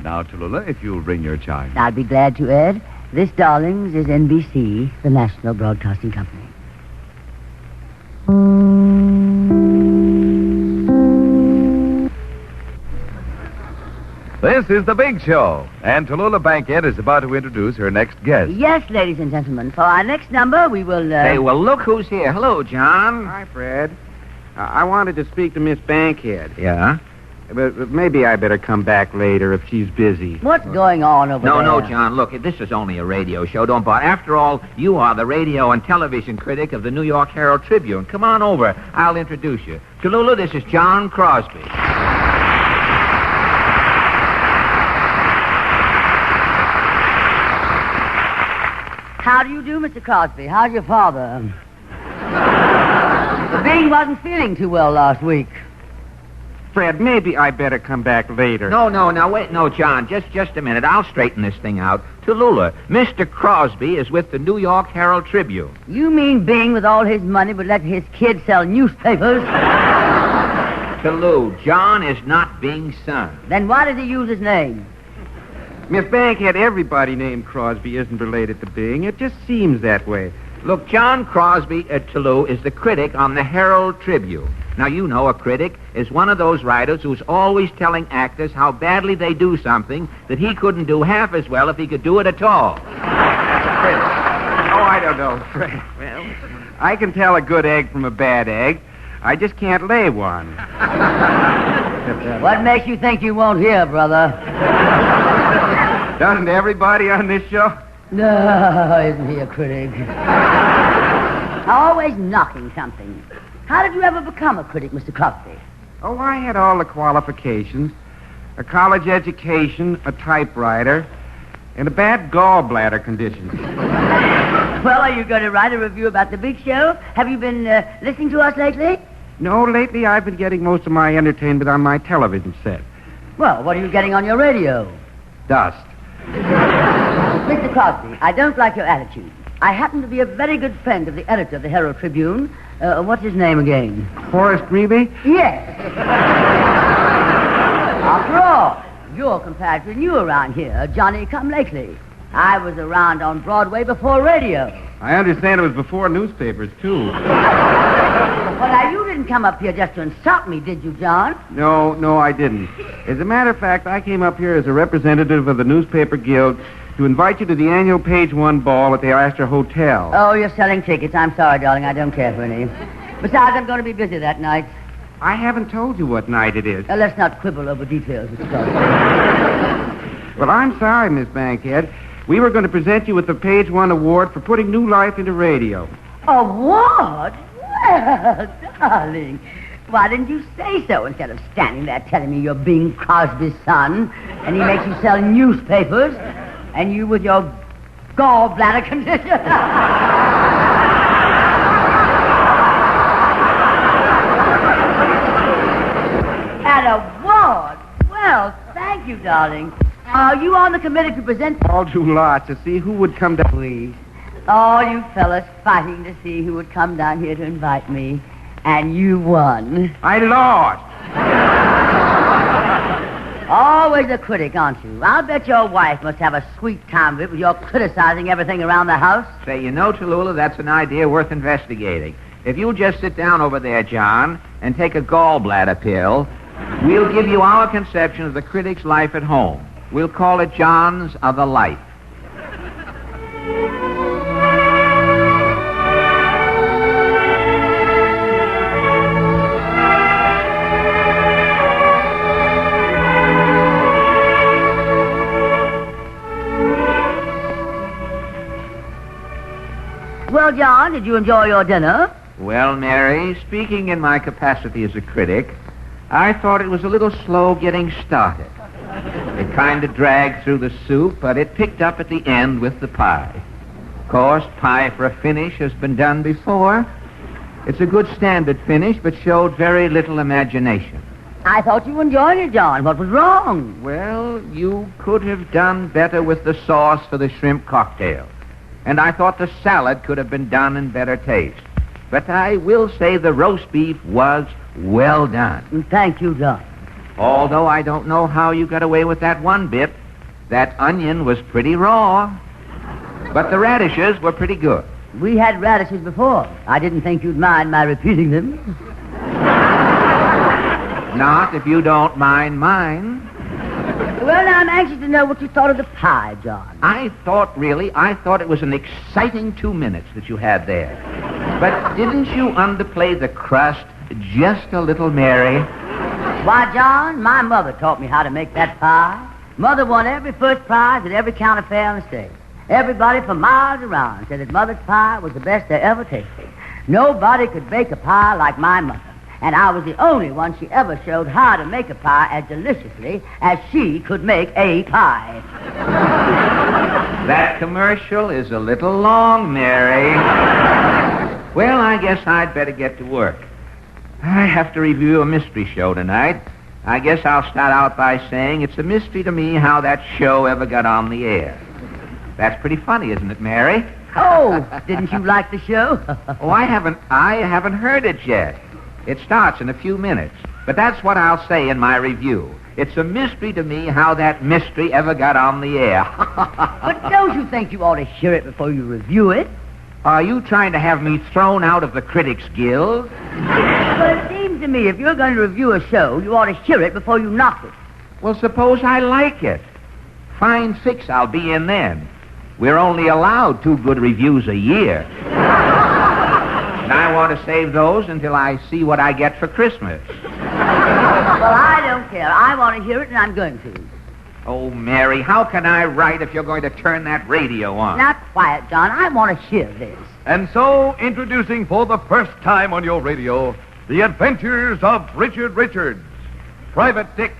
S5: Now, Tallulah, if you'll ring your chime.
S1: I'll be glad to, Ed. This, darlings, is NBC, the National Broadcasting Company.
S5: This is The Big Show, and Tallulah Bankhead is about to introduce her next guest.
S1: Yes, ladies and gentlemen, for our next number, we will...
S11: Hey, well, look who's here. Hello, John.
S14: Hi, Fred. I wanted to speak to Miss Bankhead.
S11: Yeah?
S14: But maybe I better come back later if she's busy.
S1: What's going on over there?
S11: No, John, look, this is only a radio show. Don't bother. After all, you are the radio and television critic of the New York Herald Tribune. Come on over. I'll introduce you. Tallulah, this is John Crosby.
S1: How do you do, Mr. Crosby? How's your father? The Bing wasn't feeling too well last week.
S14: Fred, maybe I better come back later.
S11: No, wait. No, John, just a minute. I'll straighten this thing out. Tallulah, Mr. Crosby is with the New York Herald Tribune.
S1: You mean Bing, with all his money, would let his kids sell newspapers?
S11: Tallulah, John is not Bing's son.
S1: Then why does he use his name?
S14: Miss Bankhead, everybody named Crosby isn't related to Bing. It just seems that way.
S11: Look, John Crosby Tallulah is the critic on the Herald Tribune. Now, you know a critic is one of those writers who's always telling actors how badly they do something that he couldn't do half as well if he could do it at all.
S14: That's a critic. Oh, I don't know, Fred. Well, I can tell a good egg from a bad egg. I just can't lay one.
S1: What makes you think you won't hear, brother?
S14: Doesn't everybody on this show?
S1: No, isn't he a critic? Always knocking something. How did you ever become a critic, Mr. Crosby?
S14: Oh, I had all the qualifications. A college education, a typewriter, and a bad gallbladder condition.
S1: Well, are you going to write a review about the big show? Have you been listening to us lately?
S14: No, lately I've been getting most of my entertainment on my television set.
S1: Well, what are you getting on your radio?
S14: Dust.
S1: Mr. Crosby, I don't like your attitude. I happen to be a very good friend of the editor of the Herald Tribune. What's his name again?
S14: Horace Greeley?
S1: Yes. After all, you're comparatively new around here, Johnny come lately. I was around on Broadway before radio.
S14: I understand it was before newspapers, too.
S1: Well, now, you didn't come up here just to insult me, did you, John?
S14: No, I didn't. As a matter of fact, I came up here as a representative of the Newspaper Guild to invite you to the annual Page One ball at the Astor Hotel.
S1: Oh, you're selling tickets. I'm sorry, darling. I don't care for any. Besides, I'm going to be busy that night.
S14: I haven't told you what night it is.
S1: Let's not quibble over details, Mr. Crosby.
S14: Well, I'm sorry, Miss Bankhead. We were going to present you with the Page One award for putting new life into radio.
S1: Award? Well, darling, why didn't you say so instead of standing there telling me you're Bing Crosby's son and he makes you sell newspapers and you with your gallbladder condition? An award? Well, thank you, darling. Are you on the committee to present?
S14: All drew lots to see who would come down.
S1: Please. All you fellas fighting to see who would come down here to invite me. And you won.
S14: I lost.
S1: Always a critic, aren't you? I'll bet your wife must have a sweet time of it with your criticizing everything around the house.
S11: Say, you know, Tallulah, that's an idea worth investigating. If you'll just sit down over there, John, and take a gallbladder pill, we'll give you our conception of the critic's life at home. We'll call it John's Other Life.
S1: Well, John, did you enjoy your dinner?
S11: Well, Mary, speaking in my capacity as a critic, I thought it was a little slow getting started. It kind of dragged through the soup, but it picked up at the end with the pie. Of course, pie for a finish has been done before. It's a good standard finish, but showed very little imagination.
S1: I thought you enjoyed it, John. What was wrong?
S11: Well, you could have done better with the sauce for the shrimp cocktail. And I thought the salad could have been done in better taste. But I will say the roast beef was well done.
S1: Thank you, John.
S11: Although I don't know how you got away with that one bit. That onion was pretty raw. But the radishes were pretty good.
S1: We had radishes before. I didn't think you'd mind my repeating them.
S11: Not if you don't mind mine.
S1: Well, now, I'm anxious to know what you thought of the pie, John.
S11: I thought it was an exciting 2 minutes that you had there. But didn't you underplay the crust just a little, Mary?
S1: Why, John, my mother taught me how to make that pie. Mother won every first prize at every county fair in the state. Everybody for miles around said that Mother's pie was the best they ever tasted. Nobody could bake a pie like my mother. And I was the only one she ever showed how to make a pie as deliciously as she could make a pie.
S11: That commercial is a little long, Mary. Well, I guess I'd better get to work. I have to review a mystery show tonight. I guess I'll start out by saying it's a mystery to me how that show ever got on the air. That's pretty funny, isn't it, Mary?
S1: Oh, didn't you like the show?
S11: Oh, I haven't heard it yet. It starts in a few minutes. But that's what I'll say in my review. It's a mystery to me how that mystery ever got on the air.
S1: But don't you think you ought to hear it before you review it?
S11: Are you trying to have me thrown out of the Critics Guild?
S1: Well, it seems to me if you're going to review a show, you ought to hear it before you knock it.
S11: Well, suppose I like it. Fine fix I'll be in then. We're only allowed 2 good reviews a year. And I want to save those until I see what I get for Christmas.
S1: Well, I don't care. I want to hear it, and I'm going to.
S11: Oh, Mary, how can I write if you're going to turn that radio on?
S1: Now, quiet, John. I want to hear this.
S5: And so, introducing for the first time on your radio, The Adventures of Richard Richards, Private Dick.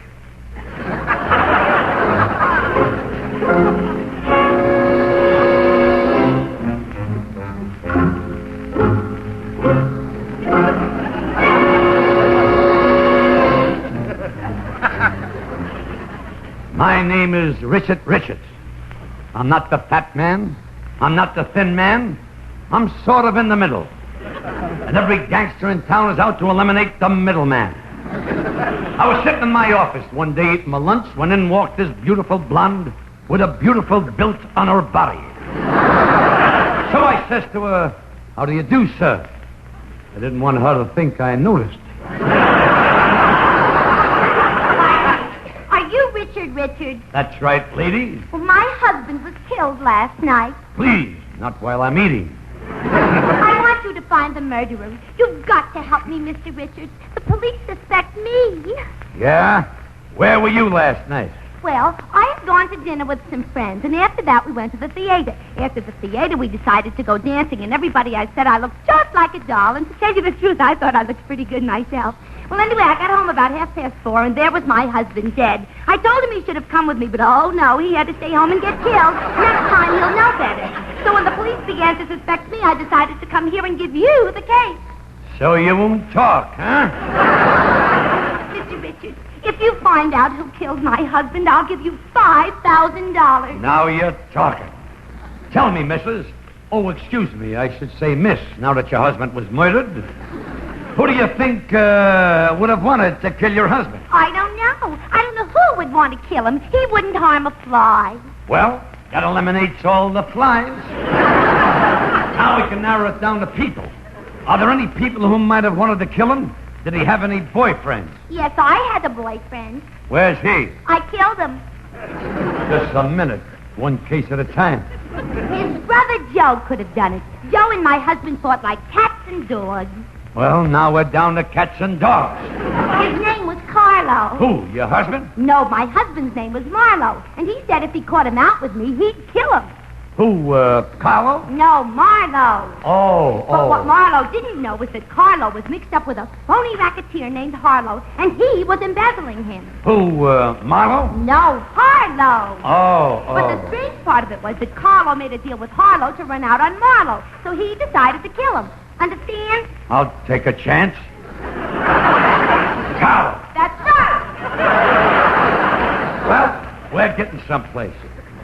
S4: My name is Richard Richards. I'm not the fat man. I'm not the thin man. I'm sort of in the middle. And every gangster in town is out to eliminate the middleman. I was sitting in my office one day eating my lunch when in walked this beautiful blonde with a beautiful built on her body. So I says to her, "How do you do, sir?" I didn't want her to think I noticed.
S12: Are you Richard Richards?
S4: That's right, lady.
S12: Well, my husband was killed last night.
S4: Please, not while I'm eating.
S12: I want you to find the murderer. You've got to help me, Mr. Richards. The police suspect me.
S4: Yeah? Where were you last night?
S12: Well, I had gone to dinner with some friends, and after that we went to the theater. After the theater, we decided to go dancing, and everybody I said I looked just like a doll, and to tell you the truth, I thought I looked pretty good myself. Well, anyway, I got home about 4:30, and there was my husband dead. I told him he should have come with me, but oh, no, he had to stay home and get killed. Next time, he'll know better. So when the police began to suspect me, I decided to come here and give you the case.
S4: So you won't talk, huh?
S12: Mr. Richards, if you find out who killed my husband, I'll give you $5,000.
S4: Now you're talking. Tell me, missus. Oh, excuse me, I should say miss, now that your husband was murdered. Who do you think would have wanted to kill your husband?
S12: I don't know. I don't know who would want to kill him. He wouldn't harm a fly.
S4: Well, that eliminates all the flies. Now we can narrow it down to people. Are there any people who might have wanted to kill him? Did he have any boyfriends?
S12: Yes, I had a boyfriend.
S4: Where's he?
S12: I killed him.
S4: Just a minute. One case at a time.
S12: His brother Joe could have done it. Joe and my husband fought like cats and dogs.
S4: Well, now we're down to cats and dogs.
S12: His name was Carlo.
S4: Who, your husband?
S12: No, my husband's name was Marlo. And he said if he caught him out with me, he'd kill him.
S4: Who, Carlo?
S12: No, Marlo. But what
S4: oh.
S12: Marlo didn't know was that Carlo was mixed up with a phony racketeer named Harlow, and he was embezzling him.
S4: Who, Marlo?
S12: No, Harlow. But the
S4: oh.
S12: strange part of it was that Carlo made a deal with Harlow to run out on Marlo, so he decided to kill him. Understand?
S4: I'll take a chance. Carlo.
S12: That's right.
S4: Well, we're getting someplace.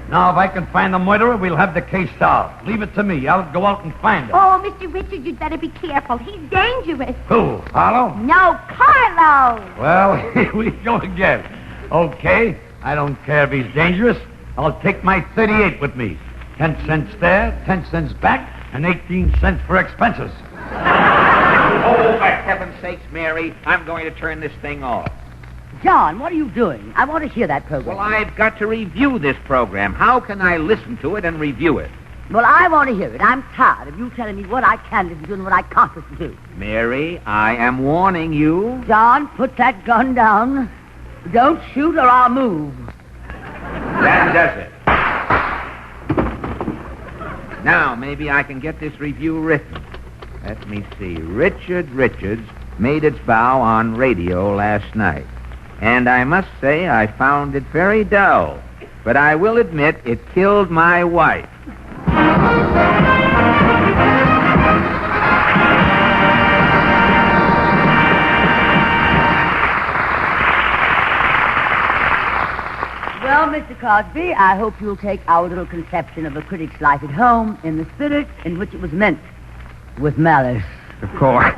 S4: Now, if I can find the murderer, we'll have the case solved. Leave it to me. I'll go out and find him.
S12: Oh, Mr. Richard, you'd better be careful. He's dangerous.
S4: Who, Harlow?
S12: No, Carlo.
S4: Well, here we go again. Okay, I don't care if he's dangerous. I'll take my 38 with me. 10 cents there, 10 cents back, and 18 cents for expenses.
S11: Oh, for heaven's sakes, Mary, I'm going to turn this thing off.
S1: John, what are you doing? I want to hear that program.
S11: Well, I've got to review this program. How can I listen to it and review it?
S1: Well, I want to hear it. I'm tired of you telling me what I can listen to and what I can't listen to.
S11: Mary, I am warning you.
S1: John, put that gun down. Don't shoot or I'll move.
S11: That does it. Now, maybe I can get this review written. Let me see. Richard Richards made its bow on radio last night. And I must say I found it very dull. But I will admit it killed my wife.
S1: Well, Well, Mr. Crosby, I hope you'll take our little conception of a critic's life at home in the spirit in which it was meant, with malice.
S14: Of course.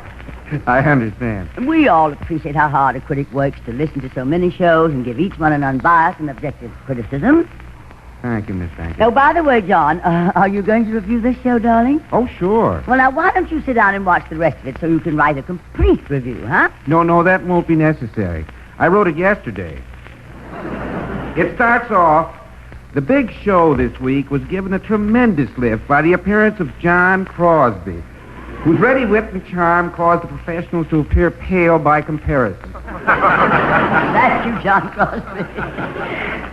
S14: I understand.
S1: We all appreciate how hard a critic works to listen to so many shows and give each one an unbiased and objective criticism.
S14: Thank you, Miss Banks.
S1: Oh, by the way, John, are you going to review this show, darling?
S14: Oh, sure.
S1: Well, now, why don't you sit down and watch the rest of it so you can write a complete review, huh?
S14: No, that won't be necessary. I wrote it yesterday. It starts off, the big show this week was given a tremendous lift by the appearance of John Crosby, whose ready wit and charm caused the professionals to appear pale by comparison.
S1: That's you, John Crosby.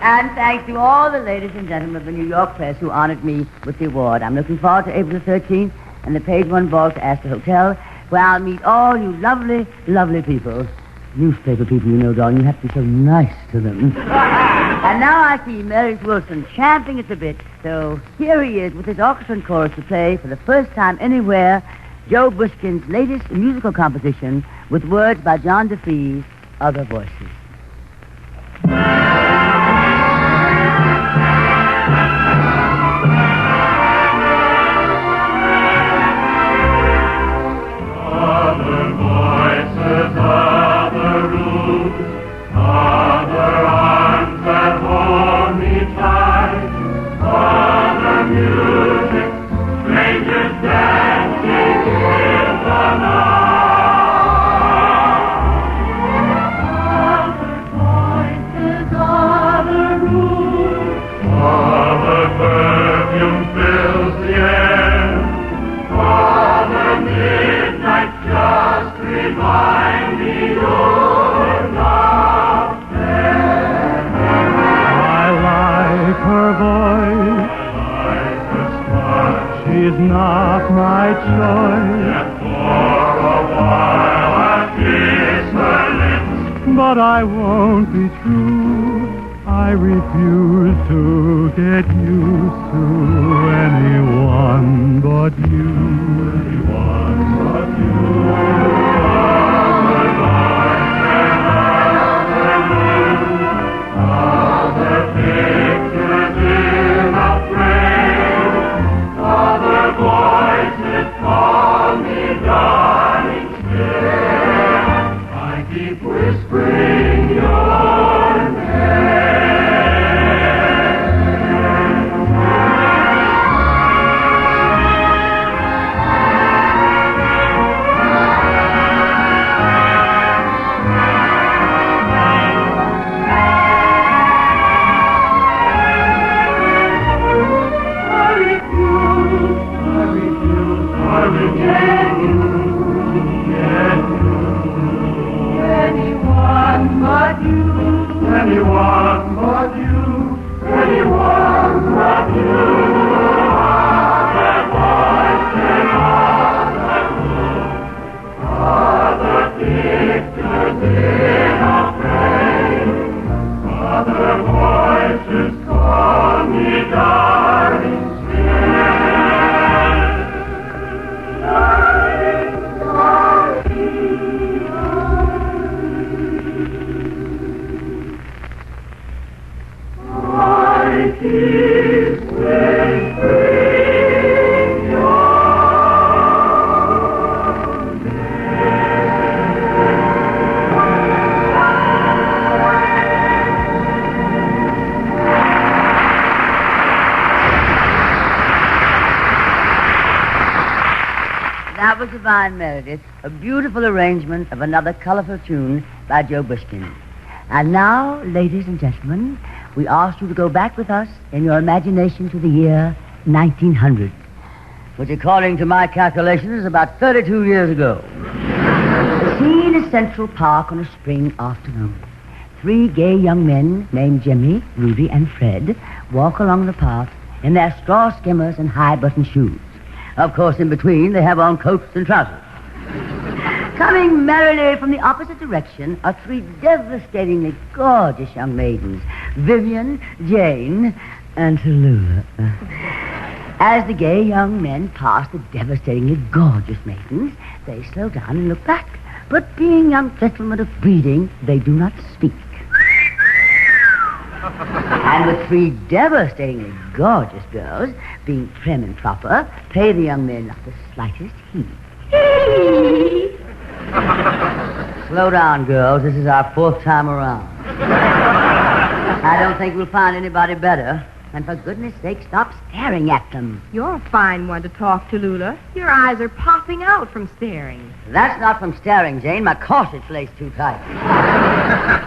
S1: And thanks to all the ladies and gentlemen of the New York press who honored me with the award. I'm looking forward to April the 13th and the Page One Ball to Astor Hotel, where I'll meet all you lovely, lovely people. Newspaper people, you know, darling, you have to be so nice to them. And now I see Meredith Wilson champing at the bit, so here he is with his orchestra and chorus to play for the first time anywhere Joe Bushkin's latest musical composition with words by John DeFee's Other Voices.
S6: Other voices, other roots, other arms that hold me tight, other music, strangers dancing in the night. Other voices, other roots, other perfume fills the air, other midnight just remind me you're not there.
S13: I like her voice.
S6: I like her smile.
S13: She's not my choice.
S6: Yet for a while I kiss her lips.
S13: But I won't be true. I refuse to get used to anyone but you.
S6: Anyone but you. Other voice and other mood, other pictures in a frame, other voices call me darling still. I keep whispering your name. Anyone but you, anyone but you. Other voice and other mood, other pictures in a frame, other voices call me darling
S1: That was Divine Meredith, a beautiful arrangement of another colorful tune by Joe Bushkin. And now, ladies and gentlemen, we ask you to go back with us in your imagination to the year 1900, which, according to my calculations, is about 32 years ago. The scene is Central Park on a spring afternoon. Three gay young men named Jimmy, Rudy, and Fred walk along the path in their straw skimmers and high-button shoes. Of course, in between, they have on coats and trousers. Coming merrily from the opposite direction are three devastatingly gorgeous young maidens, Vivian, Jane, and Tallulah. As the gay young men pass the devastatingly gorgeous maidens, they slow down and look back. But being young gentlemen of breeding, they do not speak. And with 3 devastatingly gorgeous girls, being prim and proper, pay the young men not the slightest heed. Slow down, girls. This is our 4th time around. I don't think we'll find anybody better. And for goodness sake, stop staring at them.
S3: You're a fine one to talk to, Lula. Your eyes are popping out from staring.
S1: That's not from staring, Jane. My corset's laced too tight.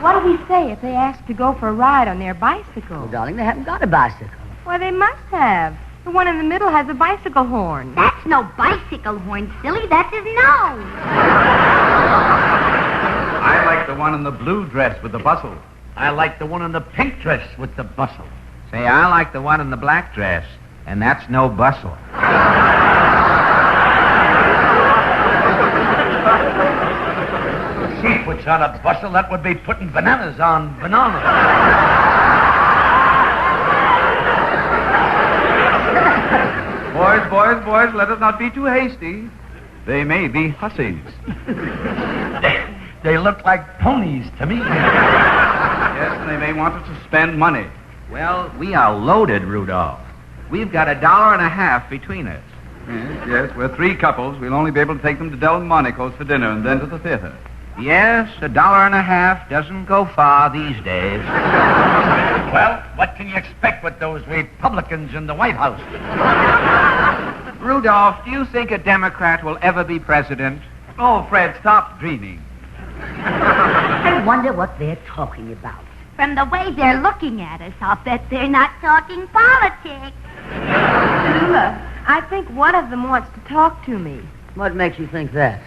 S3: What do we say if they ask to go for a ride on their bicycle?
S1: Oh, darling, they haven't got a bicycle.
S3: Well, they must have. The one in the middle has a bicycle horn.
S12: That's no bicycle horn, silly. That's his nose.
S10: I like the one in the blue dress with the bustle.
S4: I like the one in the pink dress with the bustle.
S11: Say, I like the one in the black dress, and that's no bustle.
S4: She puts on a bustle, that would be putting bananas on bananas.
S10: Boys, let us not be too hasty. They may be hussies.
S4: They look like ponies to me.
S10: Yes, and they may want to spend money.
S11: Well, we are loaded, Rudolph. We've got $1.50 between us.
S10: Yes, we're 3 couples. We'll only be able to take them to Delmonico's for dinner and then to the theater.
S11: Yes, $1.50 doesn't go far these days.
S4: Well, what can you expect with those Republicans in the White House?
S11: Rudolph, do you think a Democrat will ever be president?
S10: Oh, Fred, stop dreaming.
S1: I wonder what they're talking about.
S12: From the way they're looking at us, I'll bet they're not talking politics.
S3: Lula, I think one of them wants to talk to me.
S1: What makes you think that?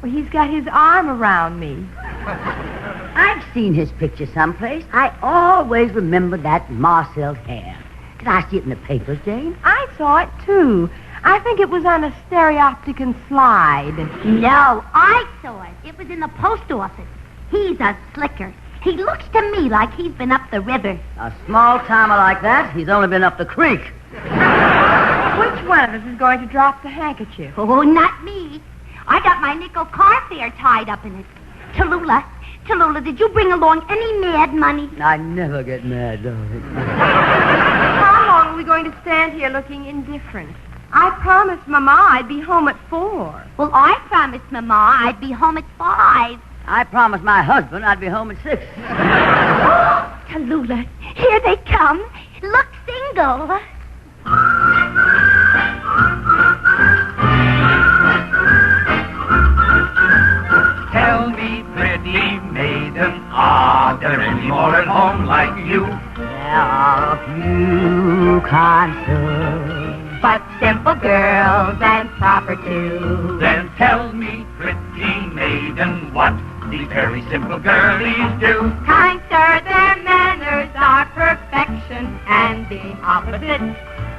S3: Well, he's got his arm around me.
S1: I've seen his picture someplace. I always remember that Marcel's hair. Did I see it in the papers, Jane?
S3: I saw it, too. I think it was on a stereopticon slide.
S12: No, I saw it. It was in the post office. He's a slicker. He looks to me like he's been up the river.
S1: A small timer like that, he's only been up the creek.
S3: Which one of us is going to drop the handkerchief?
S12: Oh, not me. I got my nickel car fare tied up in it. Tallulah, did you bring along any mad money?
S1: I never get mad, darling.
S3: How long are we going to stand here looking indifferent? I promised Mama I'd be home at 4.
S12: Well, I promised Mama I'd be home at 5.
S1: I promised my husband I'd be home at 6.
S12: Tallulah, here they come. Look single.
S6: Tell me, pretty maiden, are there any more at home like you?
S1: There are a few kind souls,
S12: But simple girls and proper too.
S6: Then tell me, pretty maiden, what these very simple girlies do.
S12: Kind sir, their manners are perfection and the opposite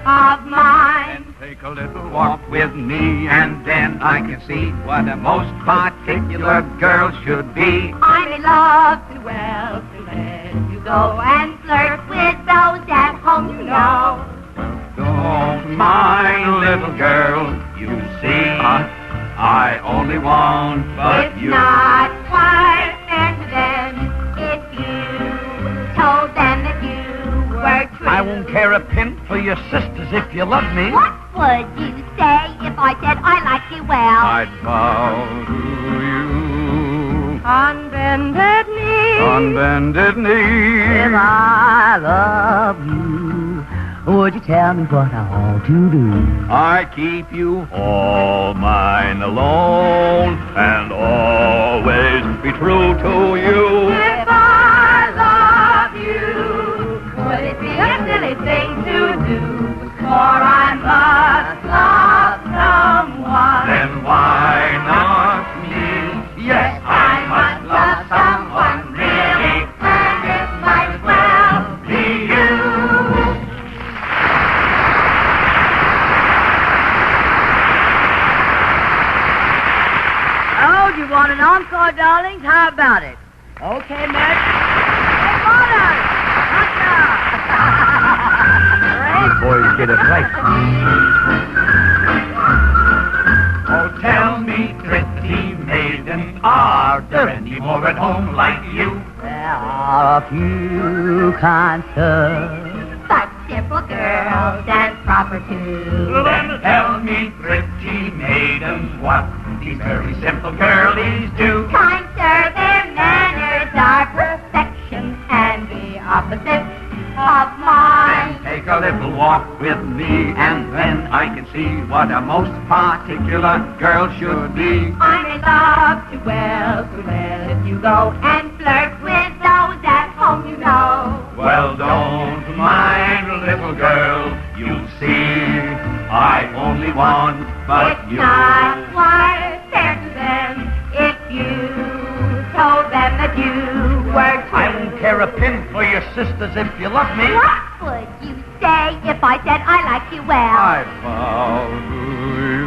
S12: of mine.
S10: Take a little walk with me, and then I can see what a most particular girl should be.
S12: I may love too well to let you go and flirt with those at home, you know.
S10: Don't mind, little girl, you see, I only want but
S12: It's
S10: you.
S12: not quite fair to them if you told them that you were true.
S4: I won't care a pin for your sisters if you love me.
S12: What would you say if I said I like you well?
S10: I'd bow to you
S3: On bended knee.
S10: on bended knee.
S1: If I love you, would you tell me what I ought to do?
S10: I keep you all mine alone and always be true to you.
S12: If I love you, would it be a silly thing to do? For I must love someone.
S6: Then why not me? Yes, I must love someone really, and it might well be you.
S1: Oh, do you want an encore, darlings? How about it? Okay, Matt. Hey, Mona!
S2: These boys get it right.
S6: Oh, tell me, pretty maiden, are there any more at home like you?
S1: There are are a few can't serve.
S12: But simple girls and proper too.
S6: Then tell me, pretty maidens, what these very simple girlies do.
S12: Kind sir, their manners are perfection and the opposite of mine.
S6: Then take a little walk with me, and then I can see what a most particular girl should be.
S12: I may love to well if you go and flirt with those at home, you know.
S6: Well, don't mind, little girl, you see, I only want but
S12: It's
S6: you.
S12: not quite fair to them if you told them that you were too.
S4: I won't care a pin for your sisters if you love me.
S12: What would you say if I said I like you well?
S6: I vow to you.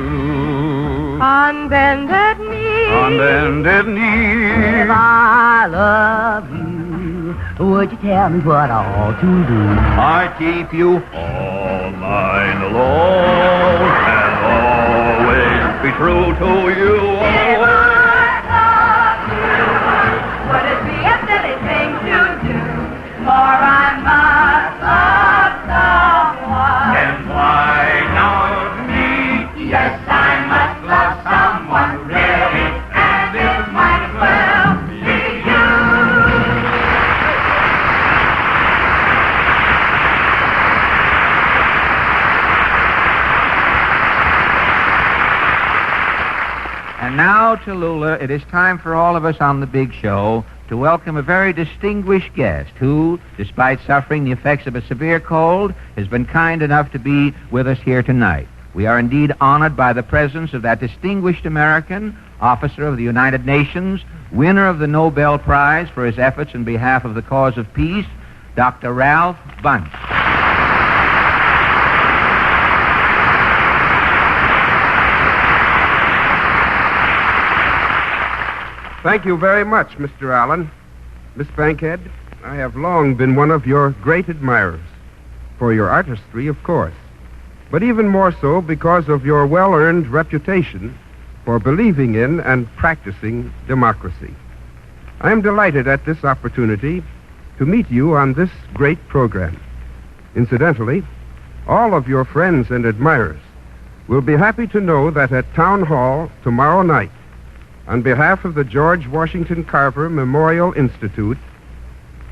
S3: On bended knee.
S6: On bended knee.
S1: If I love you, would you tell me what I ought to do?
S6: I keep you all mine alone and always be true to you.
S12: If I love you, would it be a silly thing to do? For I must love someone.
S6: And why not me?
S12: Yes, I must love someone really, and it might as well be you.
S11: And now, Tallulah, it is time for all of us on the big show to welcome a very distinguished guest who, despite suffering the effects of a severe cold, has been kind enough to be with us here tonight. We are indeed honored by the presence of that distinguished American, officer of the United Nations, winner of the Nobel Prize for his efforts in behalf of the cause of peace, Dr. Ralph Bunche.
S14: Thank you very much, Mr. Allen. Miss Bankhead, I have long been one of your great admirers. For your artistry, of course, but even more so because of your well-earned reputation for believing in and practicing democracy. I am delighted at this opportunity to meet you on this great program. Incidentally, all of your friends and admirers will be happy to know that at Town Hall tomorrow night, on behalf of the George Washington Carver Memorial Institute,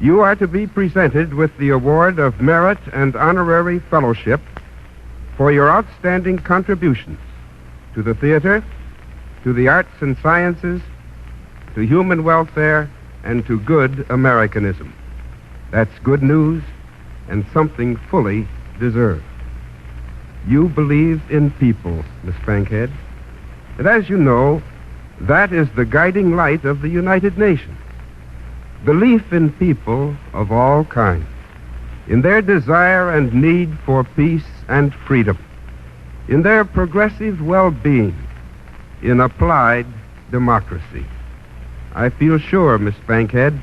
S14: you are to be presented with the Award of Merit and Honorary Fellowship for your outstanding contributions to the theater, to the arts and sciences, to human welfare, and to good Americanism. That's good news and something fully deserved. You believe in people, Miss Bankhead. And as you know, that is the guiding light of the United Nations. Belief in people of all kinds, in their desire and need for peace and freedom, in their progressive well-being, in applied democracy. I feel sure, Miss Bankhead,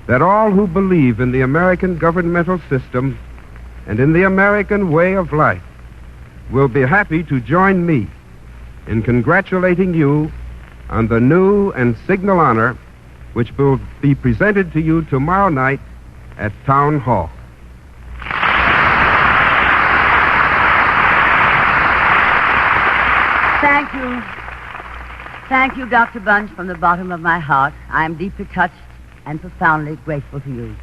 S14: that all who believe in the American governmental system and in the American way of life will be happy to join me in congratulating you on the new and signal honor which will be presented to you tomorrow night at Town Hall.
S1: Thank you. Thank you, Dr. Bunche, from the bottom of my heart. I am deeply touched and profoundly grateful to you.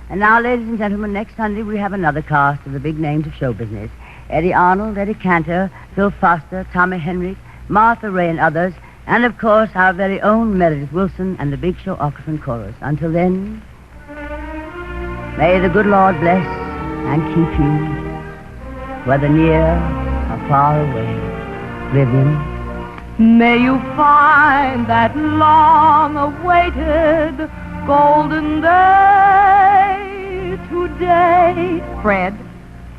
S1: And now, ladies and gentlemen, next Sunday we have another cast of the big names of show business. Eddie Arnold, Eddie Cantor, Phil Foster, Tommy Henry, Martha Ray, and others. And, of course, our very own Meredith Wilson and the Big Show Orchestra and Chorus. Until then, may the good Lord bless and keep you, whether near or far away. Vivian.
S3: May you find that long-awaited golden day today. Fred.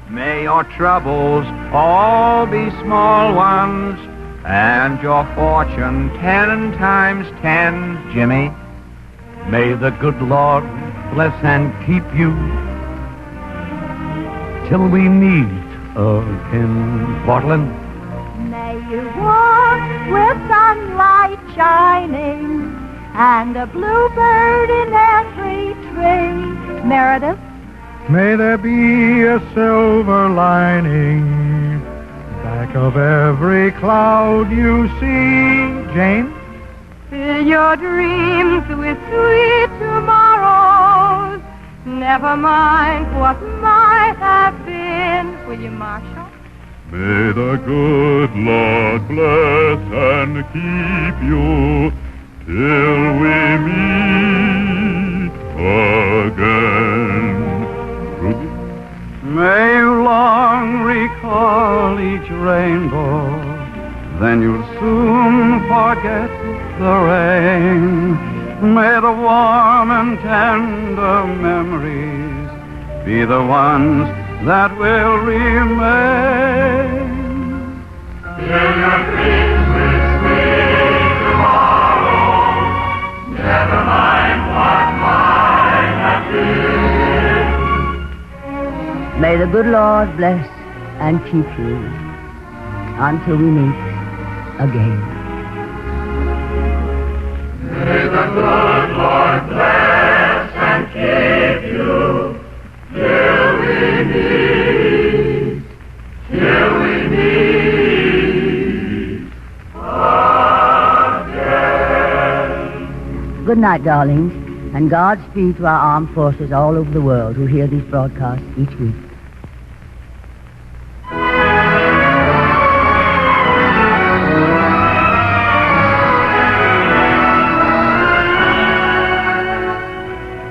S11: May your troubles all be small ones, and your fortune 10 times 10, Jimmy.
S4: May the good Lord bless and keep you till we meet in Portland.
S12: May you walk with sunlight shining
S15: and a bluebird in every tree. Meredith?
S13: May there be a silver lining back of every cloud you see. Jane?
S15: Fill your dreams with sweet tomorrows. Never mind what might have been. Will you, Marshall?
S9: May the good Lord bless and keep you till we meet again. Rudy?
S10: May you long recall each rainbow, then you'll soon forget the rain. May the warm and tender memories be the ones that will remain.
S6: Fill your dreams with sweet tomorrow. Never mind what might have been.
S1: May the good Lord bless and keep you until we meet again.
S6: May the good Lord bless and keep you till we meet again.
S1: Good night, darlings, and Godspeed to our armed forces all over the world who hear these broadcasts each week.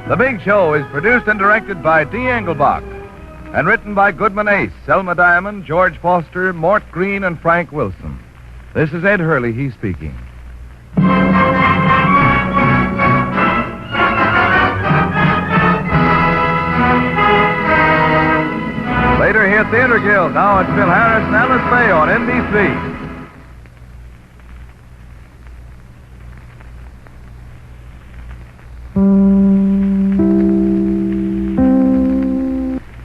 S5: The Big Show is produced and directed by D. Engelbach and written by Goodman Ace, Selma Diamond, George Foster, Mort Green, and Frank Wilson. This is Ed Hurley, he's speaking. Later here at Theater Guild, now it's Phil Harris and Alice Faye on NBC.
S3: Mm.